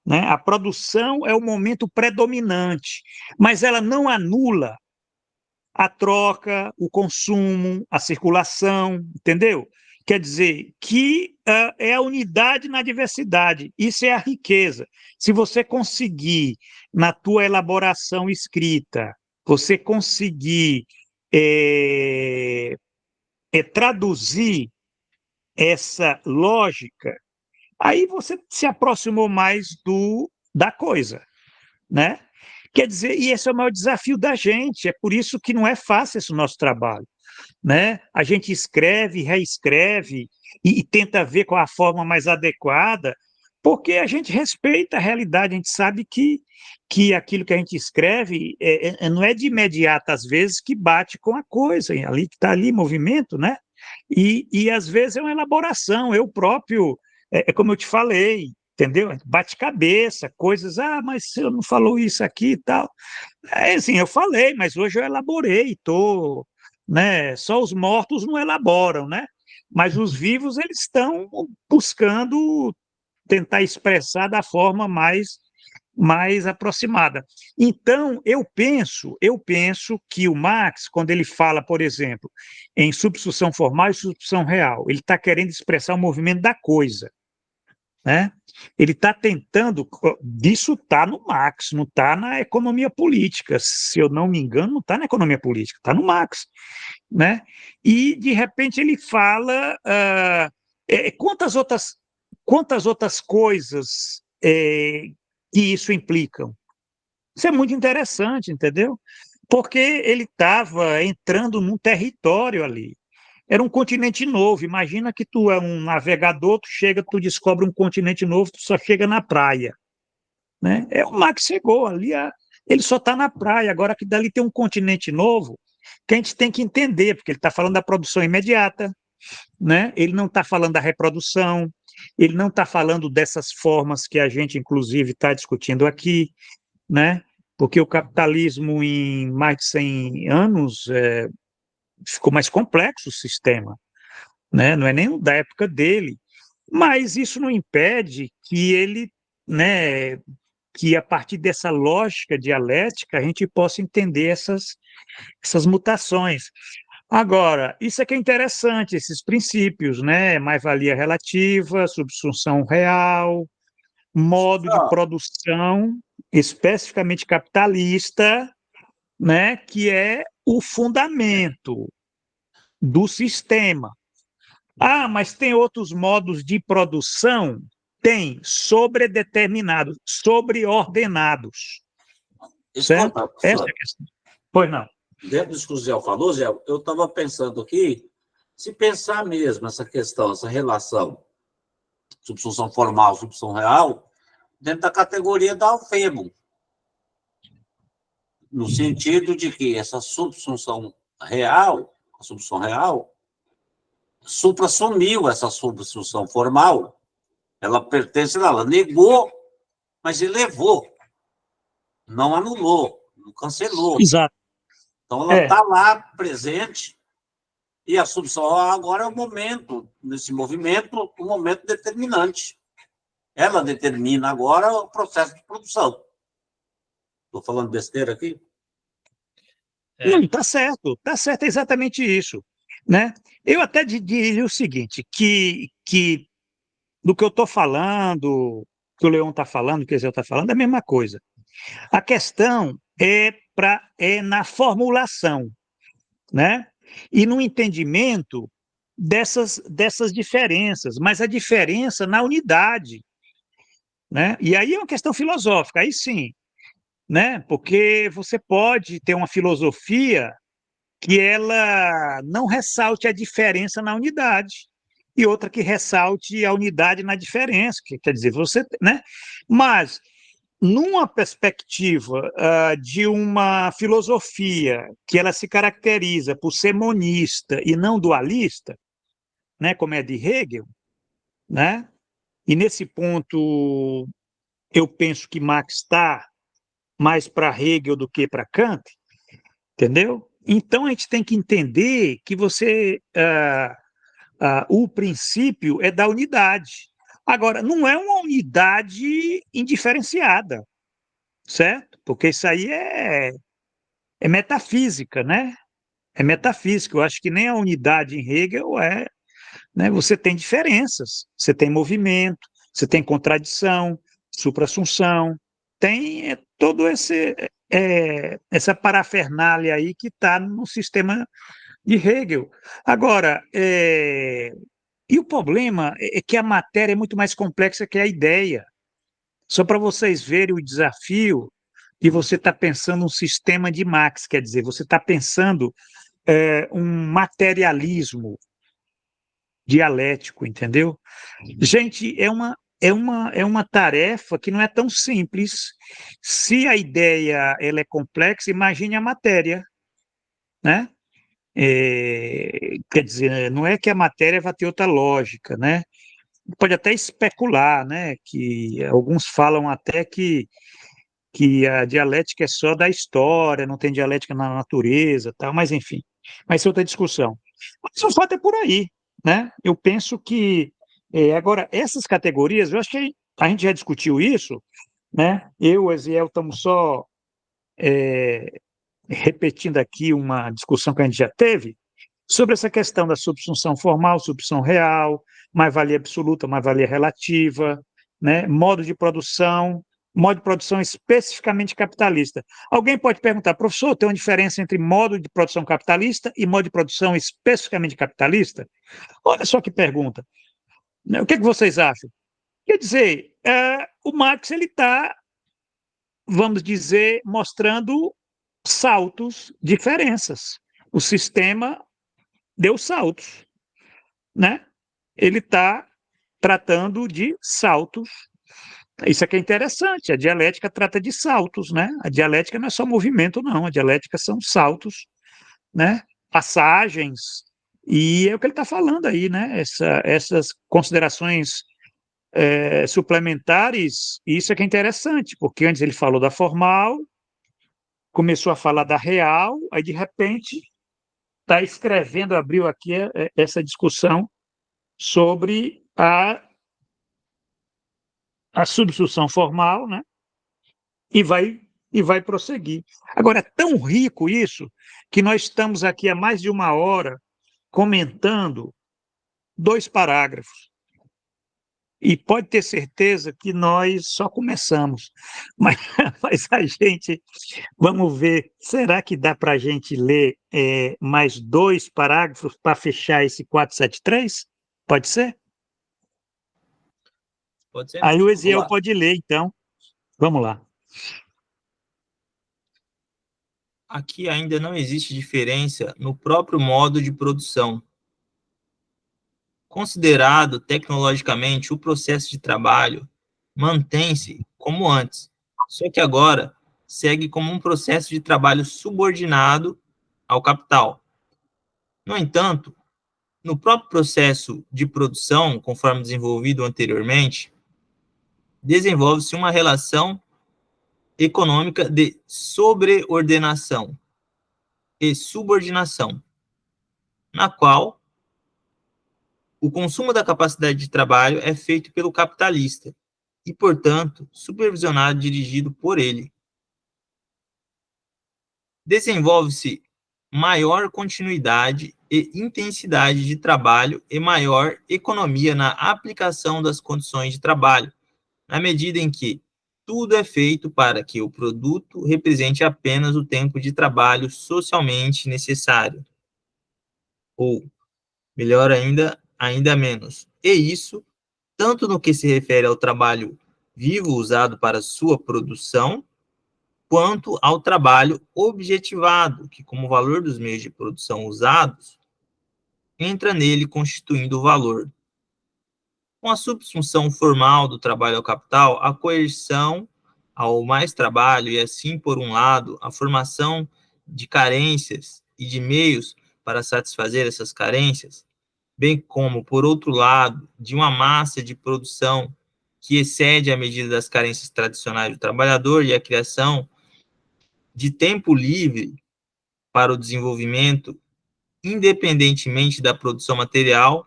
né? A produção é o momento predominante, mas ela não anula a troca, o consumo, a circulação, entendeu? Quer dizer que é a unidade na diversidade, isso é a riqueza. Se você conseguir, na tua elaboração escrita, você conseguir traduzir essa lógica, aí você se aproximou mais da coisa, né? Quer dizer, e esse é o maior desafio da gente, é por isso que não é fácil esse nosso trabalho, né? A gente escreve, reescreve e tenta ver qual a forma mais adequada, porque a gente respeita a realidade, a gente sabe que aquilo que a gente escreve não é de imediato, às vezes, que bate com a coisa, ali que está ali em movimento, né? E às vezes é uma elaboração, eu próprio, como eu te falei, entendeu? Bate cabeça, coisas, mas você não falou isso aqui e tal. Assim, eu falei, mas hoje eu elaborei, né? Só os mortos não elaboram, né? Mas os vivos, eles estão buscando tentar expressar da forma mais aproximada. Então, eu penso que o Marx, quando ele fala, por exemplo, em substituição formal e substituição real, ele está querendo expressar o movimento da coisa, né? Ele está tentando, isso está no Marx, não está na economia política, se eu não me engano, não está na economia política, está no Marx, né? E, de repente, ele fala quantas outras coisas que isso implicam. Isso é muito interessante, entendeu? Porque ele estava entrando num território ali. Era um continente novo. Imagina que tu é um navegador, tu descobre um continente novo, tu só chega na praia, né? O Max chegou ali, ele só está na praia. Agora que dali tem um continente novo, que a gente tem que entender, porque ele está falando da produção imediata, né? Ele não está falando da reprodução, ele não está falando dessas formas que a gente, inclusive, está discutindo aqui, né? Porque o capitalismo, em mais de 100 anos, ficou mais complexo o sistema, né? Não é nem da época dele, mas isso não impede que ele, né, que a partir dessa lógica dialética a gente possa entender essas mutações. Agora, isso é que é interessante, esses princípios, né? Mais-valia relativa, subsunção real, modo de produção especificamente capitalista, né, que é o fundamento do sistema. Ah, mas tem outros modos de produção? Tem, sobredeterminados, sobreordenados, certo? Essa é a questão. Pois não. Dentro disso que o Zé falou, Zé, eu estava pensando aqui, se pensar mesmo essa questão, essa relação subsunção formal, subsunção real, dentro da categoria da Alfemo, no sentido de que essa subsunção real, a subsunção real, supra-sumiu essa subsunção formal, ela pertence, ela negou, mas elevou, não anulou, não cancelou. Exato. Então, ela está lá presente, e a subsunção agora é o momento, nesse movimento, o momento determinante. Ela determina agora o processo de produção. Estou falando besteira aqui? Não, está certo, é exatamente isso, né? Eu até diria o seguinte, que do que eu estou falando, que o Leon está falando, que o Zé está falando, é a mesma coisa. A questão é na formulação, né? E no entendimento dessas diferenças, mas a diferença na unidade, né? E aí é uma questão filosófica, aí sim, né? Porque você pode ter uma filosofia que ela não ressalte a diferença na unidade, e outra que ressalte a unidade na diferença, que quer dizer, você, né? Mas, numa perspectiva de uma filosofia que ela se caracteriza por ser monista e não dualista, né, como é de Hegel, né? E nesse ponto eu penso que Marx está mais para Hegel do que para Kant, entendeu? Então a gente tem que entender que o princípio é da unidade. Agora, não é uma unidade indiferenciada, certo? Porque isso aí é metafísica, né? É metafísica. Eu acho que nem a unidade em Hegel é, né? Você tem diferenças, você tem movimento, você tem contradição, suprassunção, tem todo essa parafernália aí que está no sistema de Hegel. Agora, e o problema é que a matéria é muito mais complexa que a ideia. Só para vocês verem o desafio de você estar pensando um sistema de Marx, quer dizer, você está pensando um materialismo dialético, entendeu? Gente, é uma tarefa que não é tão simples. Se a ideia ela é complexa, imagine a matéria, né? Quer dizer, não é que a matéria vai ter outra lógica, né? Pode até especular, né? Que alguns falam até que a dialética é só da história, não tem dialética na natureza, tal, mas enfim. Mas isso é outra discussão. Mas o fato é por aí, né? Eu penso que agora essas categorias, eu acho que a gente já discutiu isso, né? Eu e o Eziel estamos só repetindo aqui uma discussão que a gente já teve sobre essa questão da subsunção formal, subsunção real, mais-valia absoluta, mais-valia relativa, né? Modo de produção especificamente capitalista. Alguém pode perguntar, professor, tem uma diferença entre modo de produção capitalista e modo de produção especificamente capitalista? Olha só que pergunta. O que vocês acham? Quer dizer, o Marx ele está, vamos dizer, mostrando saltos, diferenças. O sistema deu saltos, né? Ele está tratando de saltos. Isso aqui é interessante, a dialética trata de saltos, né? A dialética não é só movimento, não, a dialética são saltos, né? Passagens, e é o que ele está falando aí, né? Essas considerações suplementares, isso é que é interessante, porque antes ele falou da formal, começou a falar da real, aí de repente está escrevendo, abriu aqui essa discussão sobre a subsunção formal, né? E vai prosseguir. Agora, é tão rico isso que nós estamos aqui há mais de uma hora comentando 2 parágrafos. E pode ter certeza que nós só começamos. Mas, mas a gente, vamos ver, será que dá para a gente ler mais 2 parágrafos para fechar esse 473? Pode ser? Pode ser? Aí o Vamos Eziel lá. pode ler, então. Vamos lá. Aqui ainda não existe diferença no próprio modo de produção. Considerado tecnologicamente, o processo de trabalho mantém-se como antes, só que agora segue como um processo de trabalho subordinado ao capital. No entanto, no próprio processo de produção, conforme desenvolvido anteriormente, desenvolve-se uma relação econômica de sobreordenação e subordinação, na qual o consumo da capacidade de trabalho é feito pelo capitalista e, portanto, supervisionado e dirigido por ele. Desenvolve-se maior continuidade e intensidade de trabalho e maior economia na aplicação das condições de trabalho, na medida em que tudo é feito para que o produto represente apenas o tempo de trabalho socialmente necessário, ou, melhor ainda menos. E isso, tanto no que se refere ao trabalho vivo usado para sua produção, quanto ao trabalho objetivado, que, como valor dos meios de produção usados, entra nele constituindo o valor. Com a subsunção formal do trabalho ao capital, a coerção ao mais trabalho e, assim, por um lado, a formação de carências e de meios para satisfazer essas carências, bem como, por outro lado, de uma massa de produção que excede a medida das carências tradicionais do trabalhador e a criação de tempo livre para o desenvolvimento, independentemente da produção material,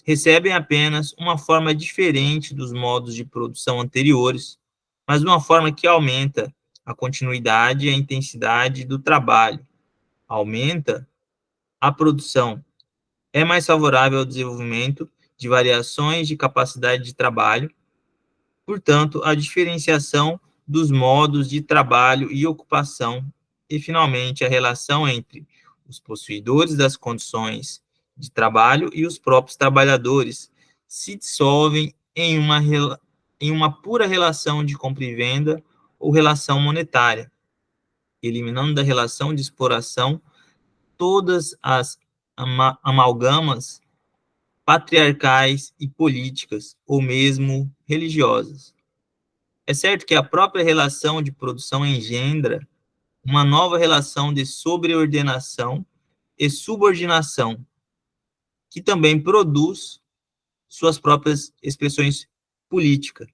recebem apenas uma forma diferente dos modos de produção anteriores, mas uma forma que aumenta a continuidade e a intensidade do trabalho, aumenta a produção, é mais favorável ao desenvolvimento de variações de capacidade de trabalho, portanto, a diferenciação dos modos de trabalho e ocupação, e, finalmente, a relação entre os possuidores das condições de trabalho e os próprios trabalhadores se dissolvem em uma pura relação de compra e venda ou relação monetária, eliminando da relação de exploração todas as amalgamas patriarcais e políticas, ou mesmo religiosas. É certo que a própria relação de produção engendra uma nova relação de sobreordenação e subordinação, que também produz suas próprias expressões políticas.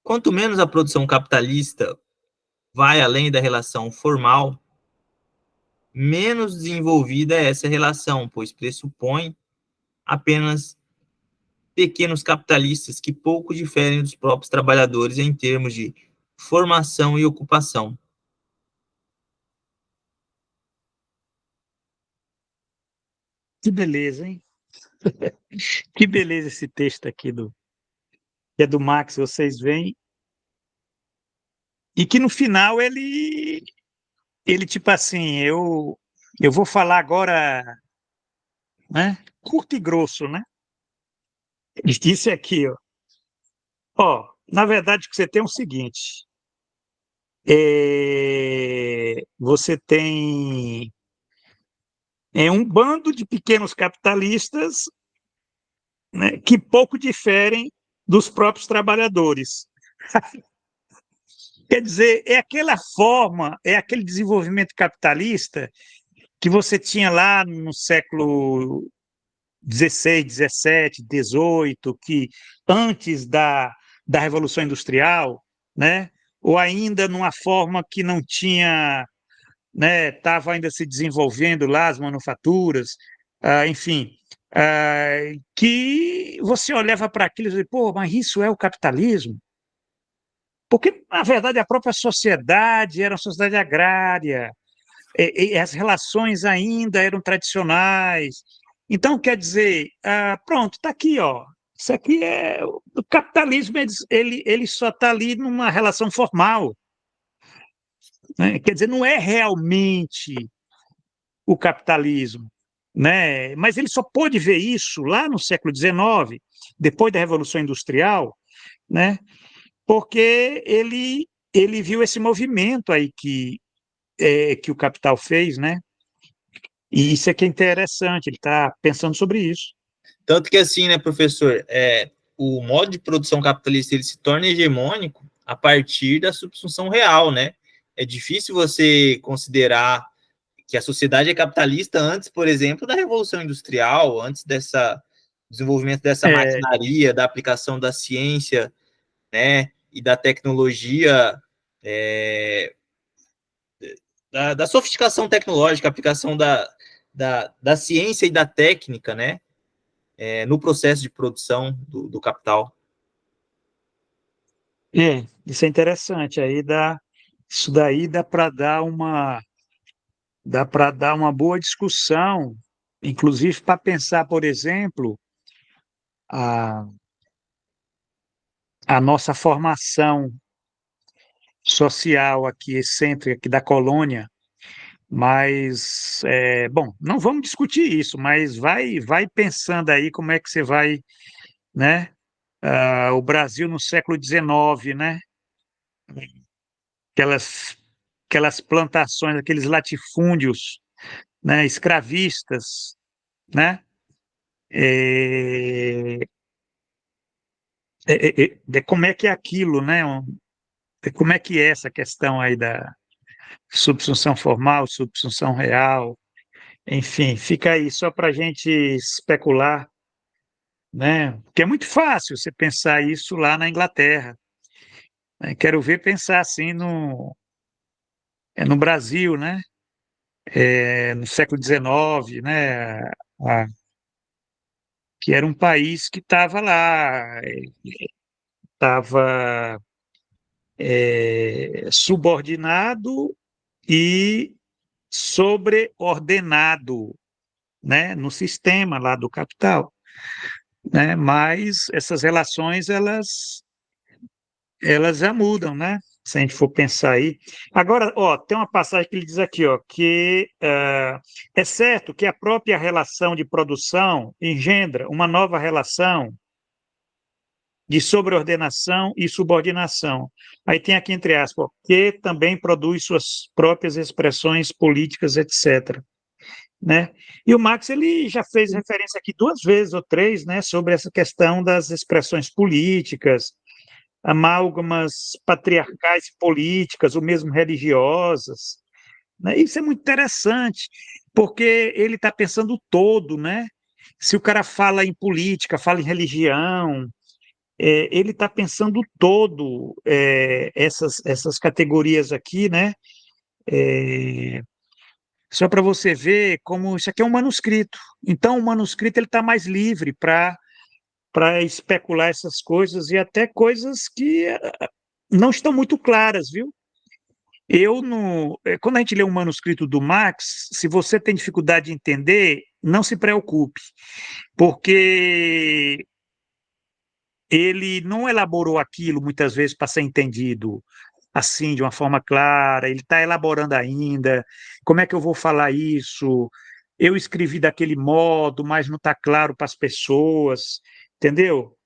Quanto menos a produção capitalista vai além da relação formal, menos desenvolvida é essa relação, pois pressupõe apenas pequenos capitalistas que pouco diferem dos próprios trabalhadores em termos de formação e ocupação. Que beleza, hein? Que beleza esse texto aqui que é do Marx, vocês veem. E que no final ele tipo assim, eu vou falar agora, né? Curto e grosso, né? Ele disse aqui, ó. Ó, na verdade, o que você tem é o seguinte: você tem um bando de pequenos capitalistas, né, que pouco diferem dos próprios trabalhadores. Quer dizer, é aquela forma, é aquele desenvolvimento capitalista que você tinha lá no século XVI, XVII, XVIII, que antes da Revolução Industrial, né? Ou ainda numa forma que não tinha, né? Estava ainda se desenvolvendo lá as manufaturas, enfim, que você olhava para aquilo e dizia, pô, mas isso é o capitalismo? Porque, na verdade, a própria sociedade era uma sociedade agrária, e as relações ainda eram tradicionais, Então, quer dizer, pronto, está aqui, ó. Isso aqui é o capitalismo, ele só está ali numa relação formal, né? Quer dizer, não é realmente o capitalismo, né? Mas ele só pôde ver isso lá no século XIX, depois da Revolução Industrial, né? Porque ele viu esse movimento aí que o capital fez, né? E isso é que é interessante, ele está pensando sobre isso. Tanto que assim, né, professor, o modo de produção capitalista ele se torna hegemônico a partir da subsunção real, né? É difícil você considerar que a sociedade é capitalista antes, por exemplo, da Revolução Industrial, antes dessa desenvolvimento dessa maquinaria, da aplicação da ciência, né, e da tecnologia, da sofisticação tecnológica, aplicação da ciência e da técnica, né, no processo de produção do capital. Isso é interessante. Isso daí dá para dar uma boa discussão, inclusive para pensar, por exemplo, a, a nossa formação social aqui, excêntrica, aqui da colônia. Mas, bom, não vamos discutir isso, mas vai pensando aí como é que você vai, né? O Brasil no século XIX, né? Aquelas, aquelas plantações, aqueles latifúndios, né? Escravistas, né? É, como é que é aquilo, né? Como é que é essa questão aí da subsunção formal, subsunção real, enfim, fica aí só para a gente especular, né? Porque é muito fácil você pensar isso lá na Inglaterra, né? Quero ver pensar assim no Brasil, né? No século XIX, né? A- que era um país que estava lá, estava subordinado e sobreordenado, né? No sistema lá do capital, né? Mas essas relações elas já mudam, né? Se a gente for pensar aí. Agora, ó, tem uma passagem que ele diz aqui, ó, que é certo que a própria relação de produção engendra uma nova relação de sobreordenação e subordinação. Aí tem aqui entre aspas, ó, que também produz suas próprias expressões políticas, etc. Né? E o Marx ele já fez referência aqui 2 vezes ou 3, né, sobre essa questão das expressões políticas, amálgamas patriarcais e políticas, ou mesmo religiosas, né? Isso é muito interessante, porque ele está pensando o todo, né? Se o cara fala em política, fala em religião, ele está pensando o todo, essas categorias aqui, né? É, só para você ver como isso aqui é um manuscrito. Então, o manuscrito ele está mais livre para especular essas coisas e até coisas que não estão muito claras, viu? Quando a gente lê um manuscrito do Marx, se você tem dificuldade de entender, não se preocupe, porque ele não elaborou aquilo muitas vezes para ser entendido assim, de uma forma clara, ele está elaborando ainda, como é que eu vou falar isso? Eu escrevi daquele modo, mas não está claro para as pessoas, entendeu?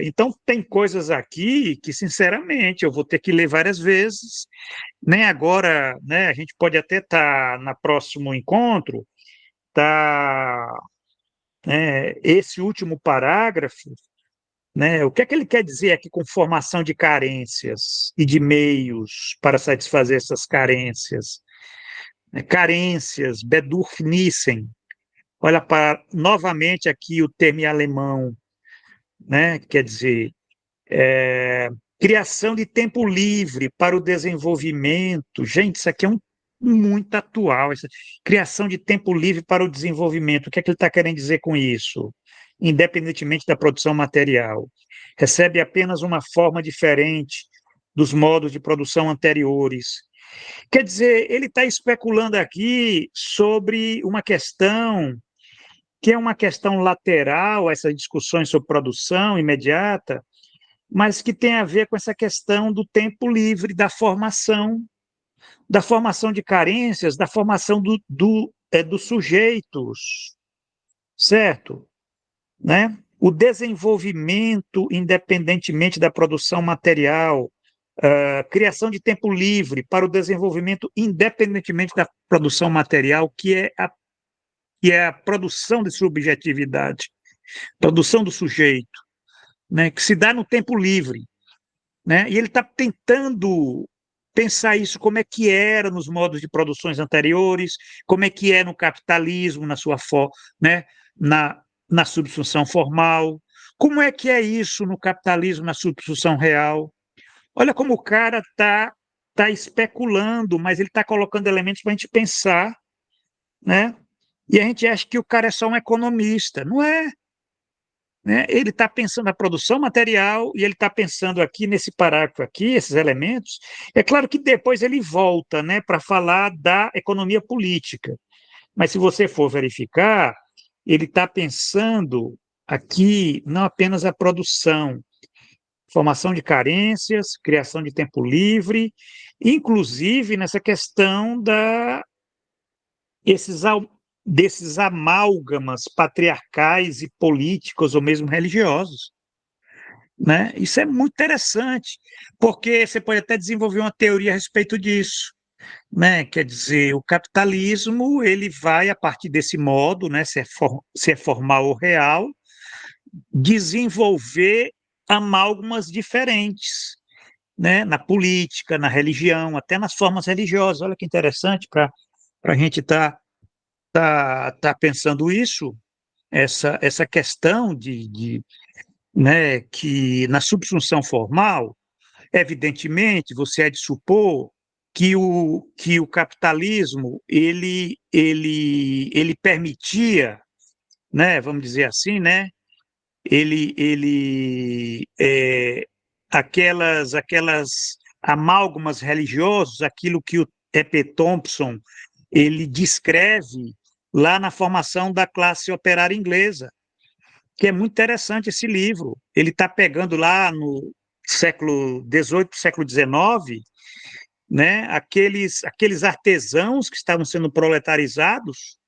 Então, tem coisas aqui que, sinceramente, eu vou ter que ler várias vezes, nem agora, né? A gente pode até estar no próximo encontro, tá, esse último parágrafo, né? O que é que ele quer dizer aqui com formação de carências e de meios para satisfazer essas carências? Carências, Bedürfnissen. Olha para novamente aqui o termo em alemão, né? Quer dizer, criação de tempo livre para o desenvolvimento. Gente, isso aqui é muito atual. Criação de tempo livre para o desenvolvimento. O que é que ele está querendo dizer com isso? Independentemente da produção material. Recebe apenas uma forma diferente dos modos de produção anteriores. Quer dizer, ele está especulando aqui sobre uma questão que é uma questão lateral, essas discussões sobre produção imediata, mas que tem a ver com essa questão do tempo livre, da formação de carências, da formação dos sujeitos, certo? Né? O desenvolvimento, independentemente da produção material, criação de tempo livre para o desenvolvimento, independentemente da produção material, que é a produção de subjetividade, produção do sujeito, né? Que se dá no tempo livre. Né? E ele está tentando pensar isso, como é que era nos modos de produções anteriores, como é que é no capitalismo, né? na subsunção formal, como é que é isso no capitalismo, na subsunção real. Olha como o cara tá especulando, mas ele está colocando elementos para a gente pensar, né? E a gente acha que o cara é só um economista. Não é. Né? Ele está pensando na produção material e ele está pensando aqui nesse parágrafo aqui, esses elementos. É claro que depois ele volta, né, para falar da economia política. Mas se você for verificar, ele está pensando aqui não apenas a produção, formação de carências, criação de tempo livre, inclusive nessa questão esses, desses amálgamas patriarcais e políticos ou mesmo religiosos. Né? Isso é muito interessante, porque você pode até desenvolver uma teoria a respeito disso. Né? Quer dizer, o capitalismo ele vai, a partir desse modo, né, se é formal ou real, desenvolver amálgamas diferentes, né, na política, na religião, até nas formas religiosas. Olha que interessante para a gente tá pensando isso, essa questão né, que na subsunção formal, evidentemente, você é de supor que o capitalismo ele permitia, né, vamos dizer assim, né, aquelas amálgamas religiosos, aquilo que o E.P. Thompson ele descreve lá na formação da classe operária inglesa, que é muito interessante esse livro. Ele está pegando lá no século XVIII, século XIX, né, aqueles artesãos que estavam sendo proletarizados,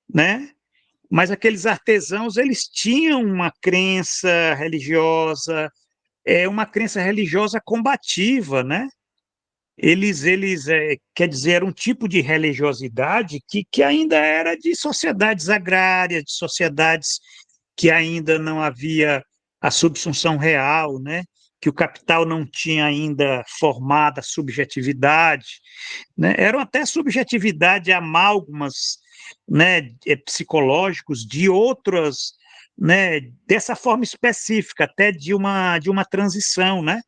né, mas aqueles artesãos eles tinham uma crença religiosa combativa, né? Quer dizer, era um tipo de religiosidade que ainda era de sociedades agrárias, de sociedades que ainda não havia a subsunção real, né? Que o capital não tinha ainda formada a subjetividade, né? Eram até subjetividade amálgamas, né, psicológicos de outras, né, dessa forma específica, até de uma transição, né?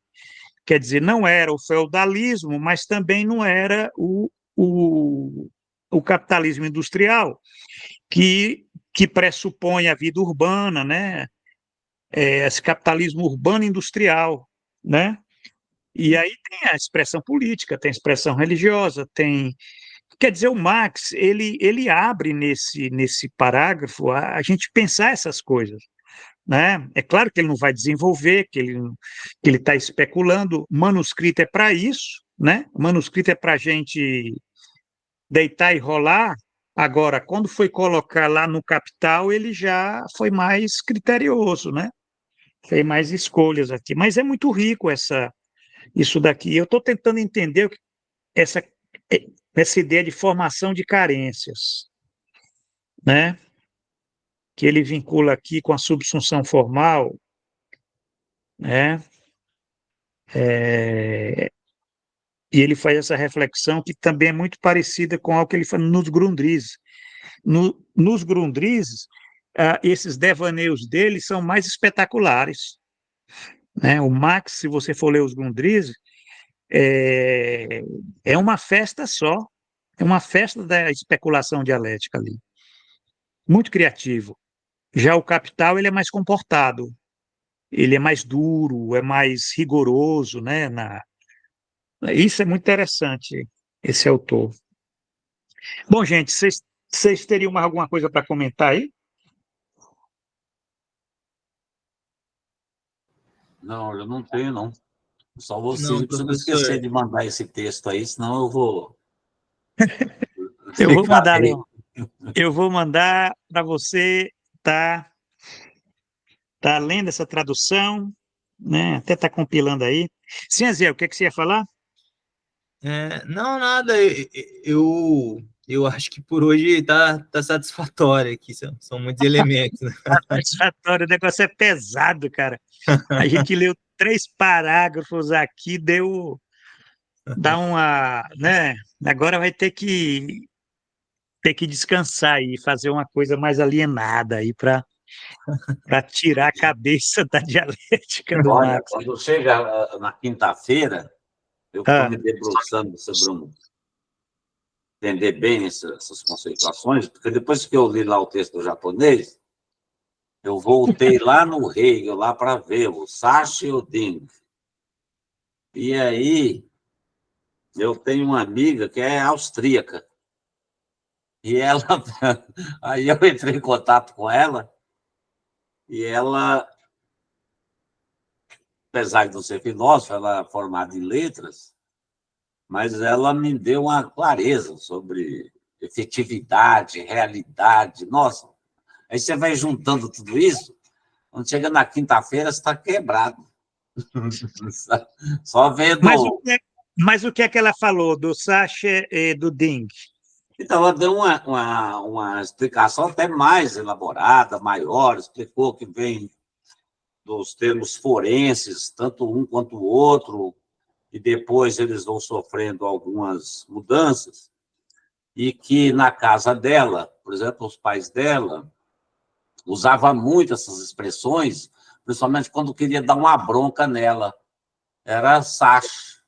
Quer dizer, não era o feudalismo, mas também não era o capitalismo industrial, que pressupõe a vida urbana, né? Esse capitalismo urbano industrial, né? E aí tem a expressão política, tem a expressão religiosa, quer dizer, o Marx, ele abre nesse parágrafo a gente pensar essas coisas, né? É claro que ele não vai desenvolver, que ele está especulando, manuscrito é para isso, né? Manuscrito é para a gente deitar e rolar. Agora, quando foi colocar lá no Capital, ele já foi mais criterioso, né? Tem mais escolhas aqui. Mas é muito rico isso daqui. Eu estou tentando entender essa, essa ideia de formação de carências, né? Que ele vincula aqui com a subsunção formal, né? E ele faz essa reflexão que também é muito parecida com algo que ele faz nos Grundrisse. Nos Grundrisse, esses devaneios dele são mais espetaculares, né? O Marx, se você for ler os Grundrisse, é uma festa só, é uma festa da especulação dialética ali, muito criativo. Já o Capital, ele é mais comportado, ele é mais duro, é mais rigoroso, né? Isso é muito interessante, esse autor. Bom, gente, vocês teriam mais alguma coisa para comentar aí? Não, eu não tenho, não. Só você, Não, se não esquecer professor. de mandar esse texto aí, senão eu vou Eu vou ficar mandar, bem. Leon. Eu vou mandar para você tá tá lendo essa tradução, né? Até tá compilando aí. Sim, Zé, o que é que você ia falar? Não, nada. Eu acho que por hoje tá satisfatório aqui. São muitos elementos, né? Satisfatório, o negócio é pesado, cara. A gente leu 3 parágrafos aqui, dá uma, né? Agora vai ter que descansar e fazer uma coisa mais alienada aí para tirar a cabeça da dialética do Olha, Marx. quando chega na quinta-feira, eu que estou Ah, me debruçando sobre entender bem essas conceituações, porque depois que eu li lá o texto japonês, eu voltei lá no Hegel, lá para ver o Sashi e o Ding. E aí, eu tenho uma amiga que é austríaca, e ela, aí eu entrei em contato com ela, e ela, apesar de não ser filósofa, ela é formada em letras, mas ela me deu uma clareza sobre efetividade, realidade. Nossa, aí você vai juntando tudo isso, quando chega na quinta-feira, você está quebrado. Só mas o vendo. que é, mas o que é que ela falou do Sacher e do Ding? Então, ela deu uma explicação até mais elaborada, maior, explicou que vem dos termos forenses, tanto um quanto o outro, e depois eles vão sofrendo algumas mudanças, e que na casa dela, por exemplo, os pais dela usavam muito essas expressões, principalmente quando queria dar uma bronca nela. Era Sacha.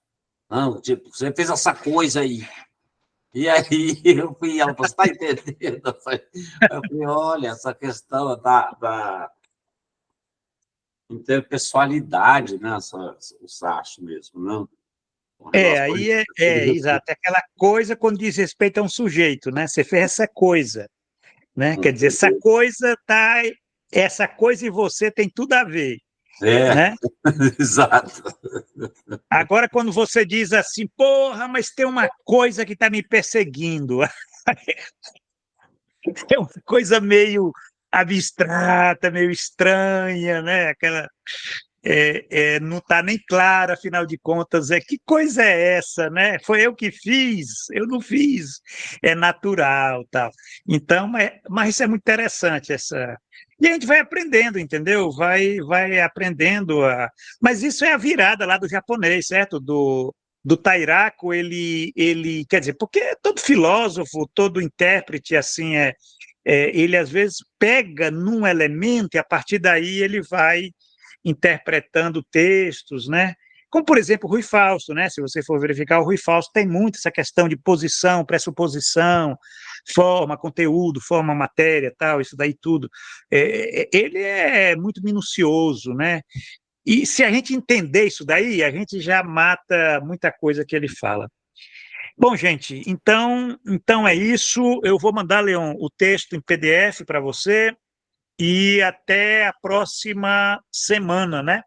Não, tipo, você fez essa coisa aí. E aí eu fui, ela falou, você está entendendo? Eu falei, olha, essa questão da interpessoalidade, né? O Sacha mesmo, não? Com relações Aí exato, é aquela coisa quando diz respeito a um sujeito, né? Você fez essa coisa, né? Quer dizer, essa coisa e você tem tudo a ver, É, né? exato. Agora, quando você diz assim, porra, mas tem uma coisa que está me perseguindo, é uma coisa meio abstrata, meio estranha, né? Não está nem claro, afinal de contas, que coisa é essa, né? Foi eu que fiz, eu não fiz, é natural, tal. Então, mas isso é muito interessante essa. E a gente vai aprendendo, entendeu? Vai aprendendo Mas isso é a virada lá do japonês, certo? Do Tairaku, ele quer dizer, porque todo filósofo, todo intérprete assim ele às vezes pega num elemento e a partir daí ele vai interpretando textos, né? Como, por exemplo, Rui Fausto, né? Se você for verificar, o Rui Fausto tem muito essa questão de posição, pressuposição, forma, conteúdo, forma, matéria, tal, isso daí tudo. Ele é muito minucioso, né? E se a gente entender isso daí, a gente já mata muita coisa que ele fala. Bom, gente, então é isso. Eu vou mandar, Leon, o texto em PDF para você e até a próxima semana, né?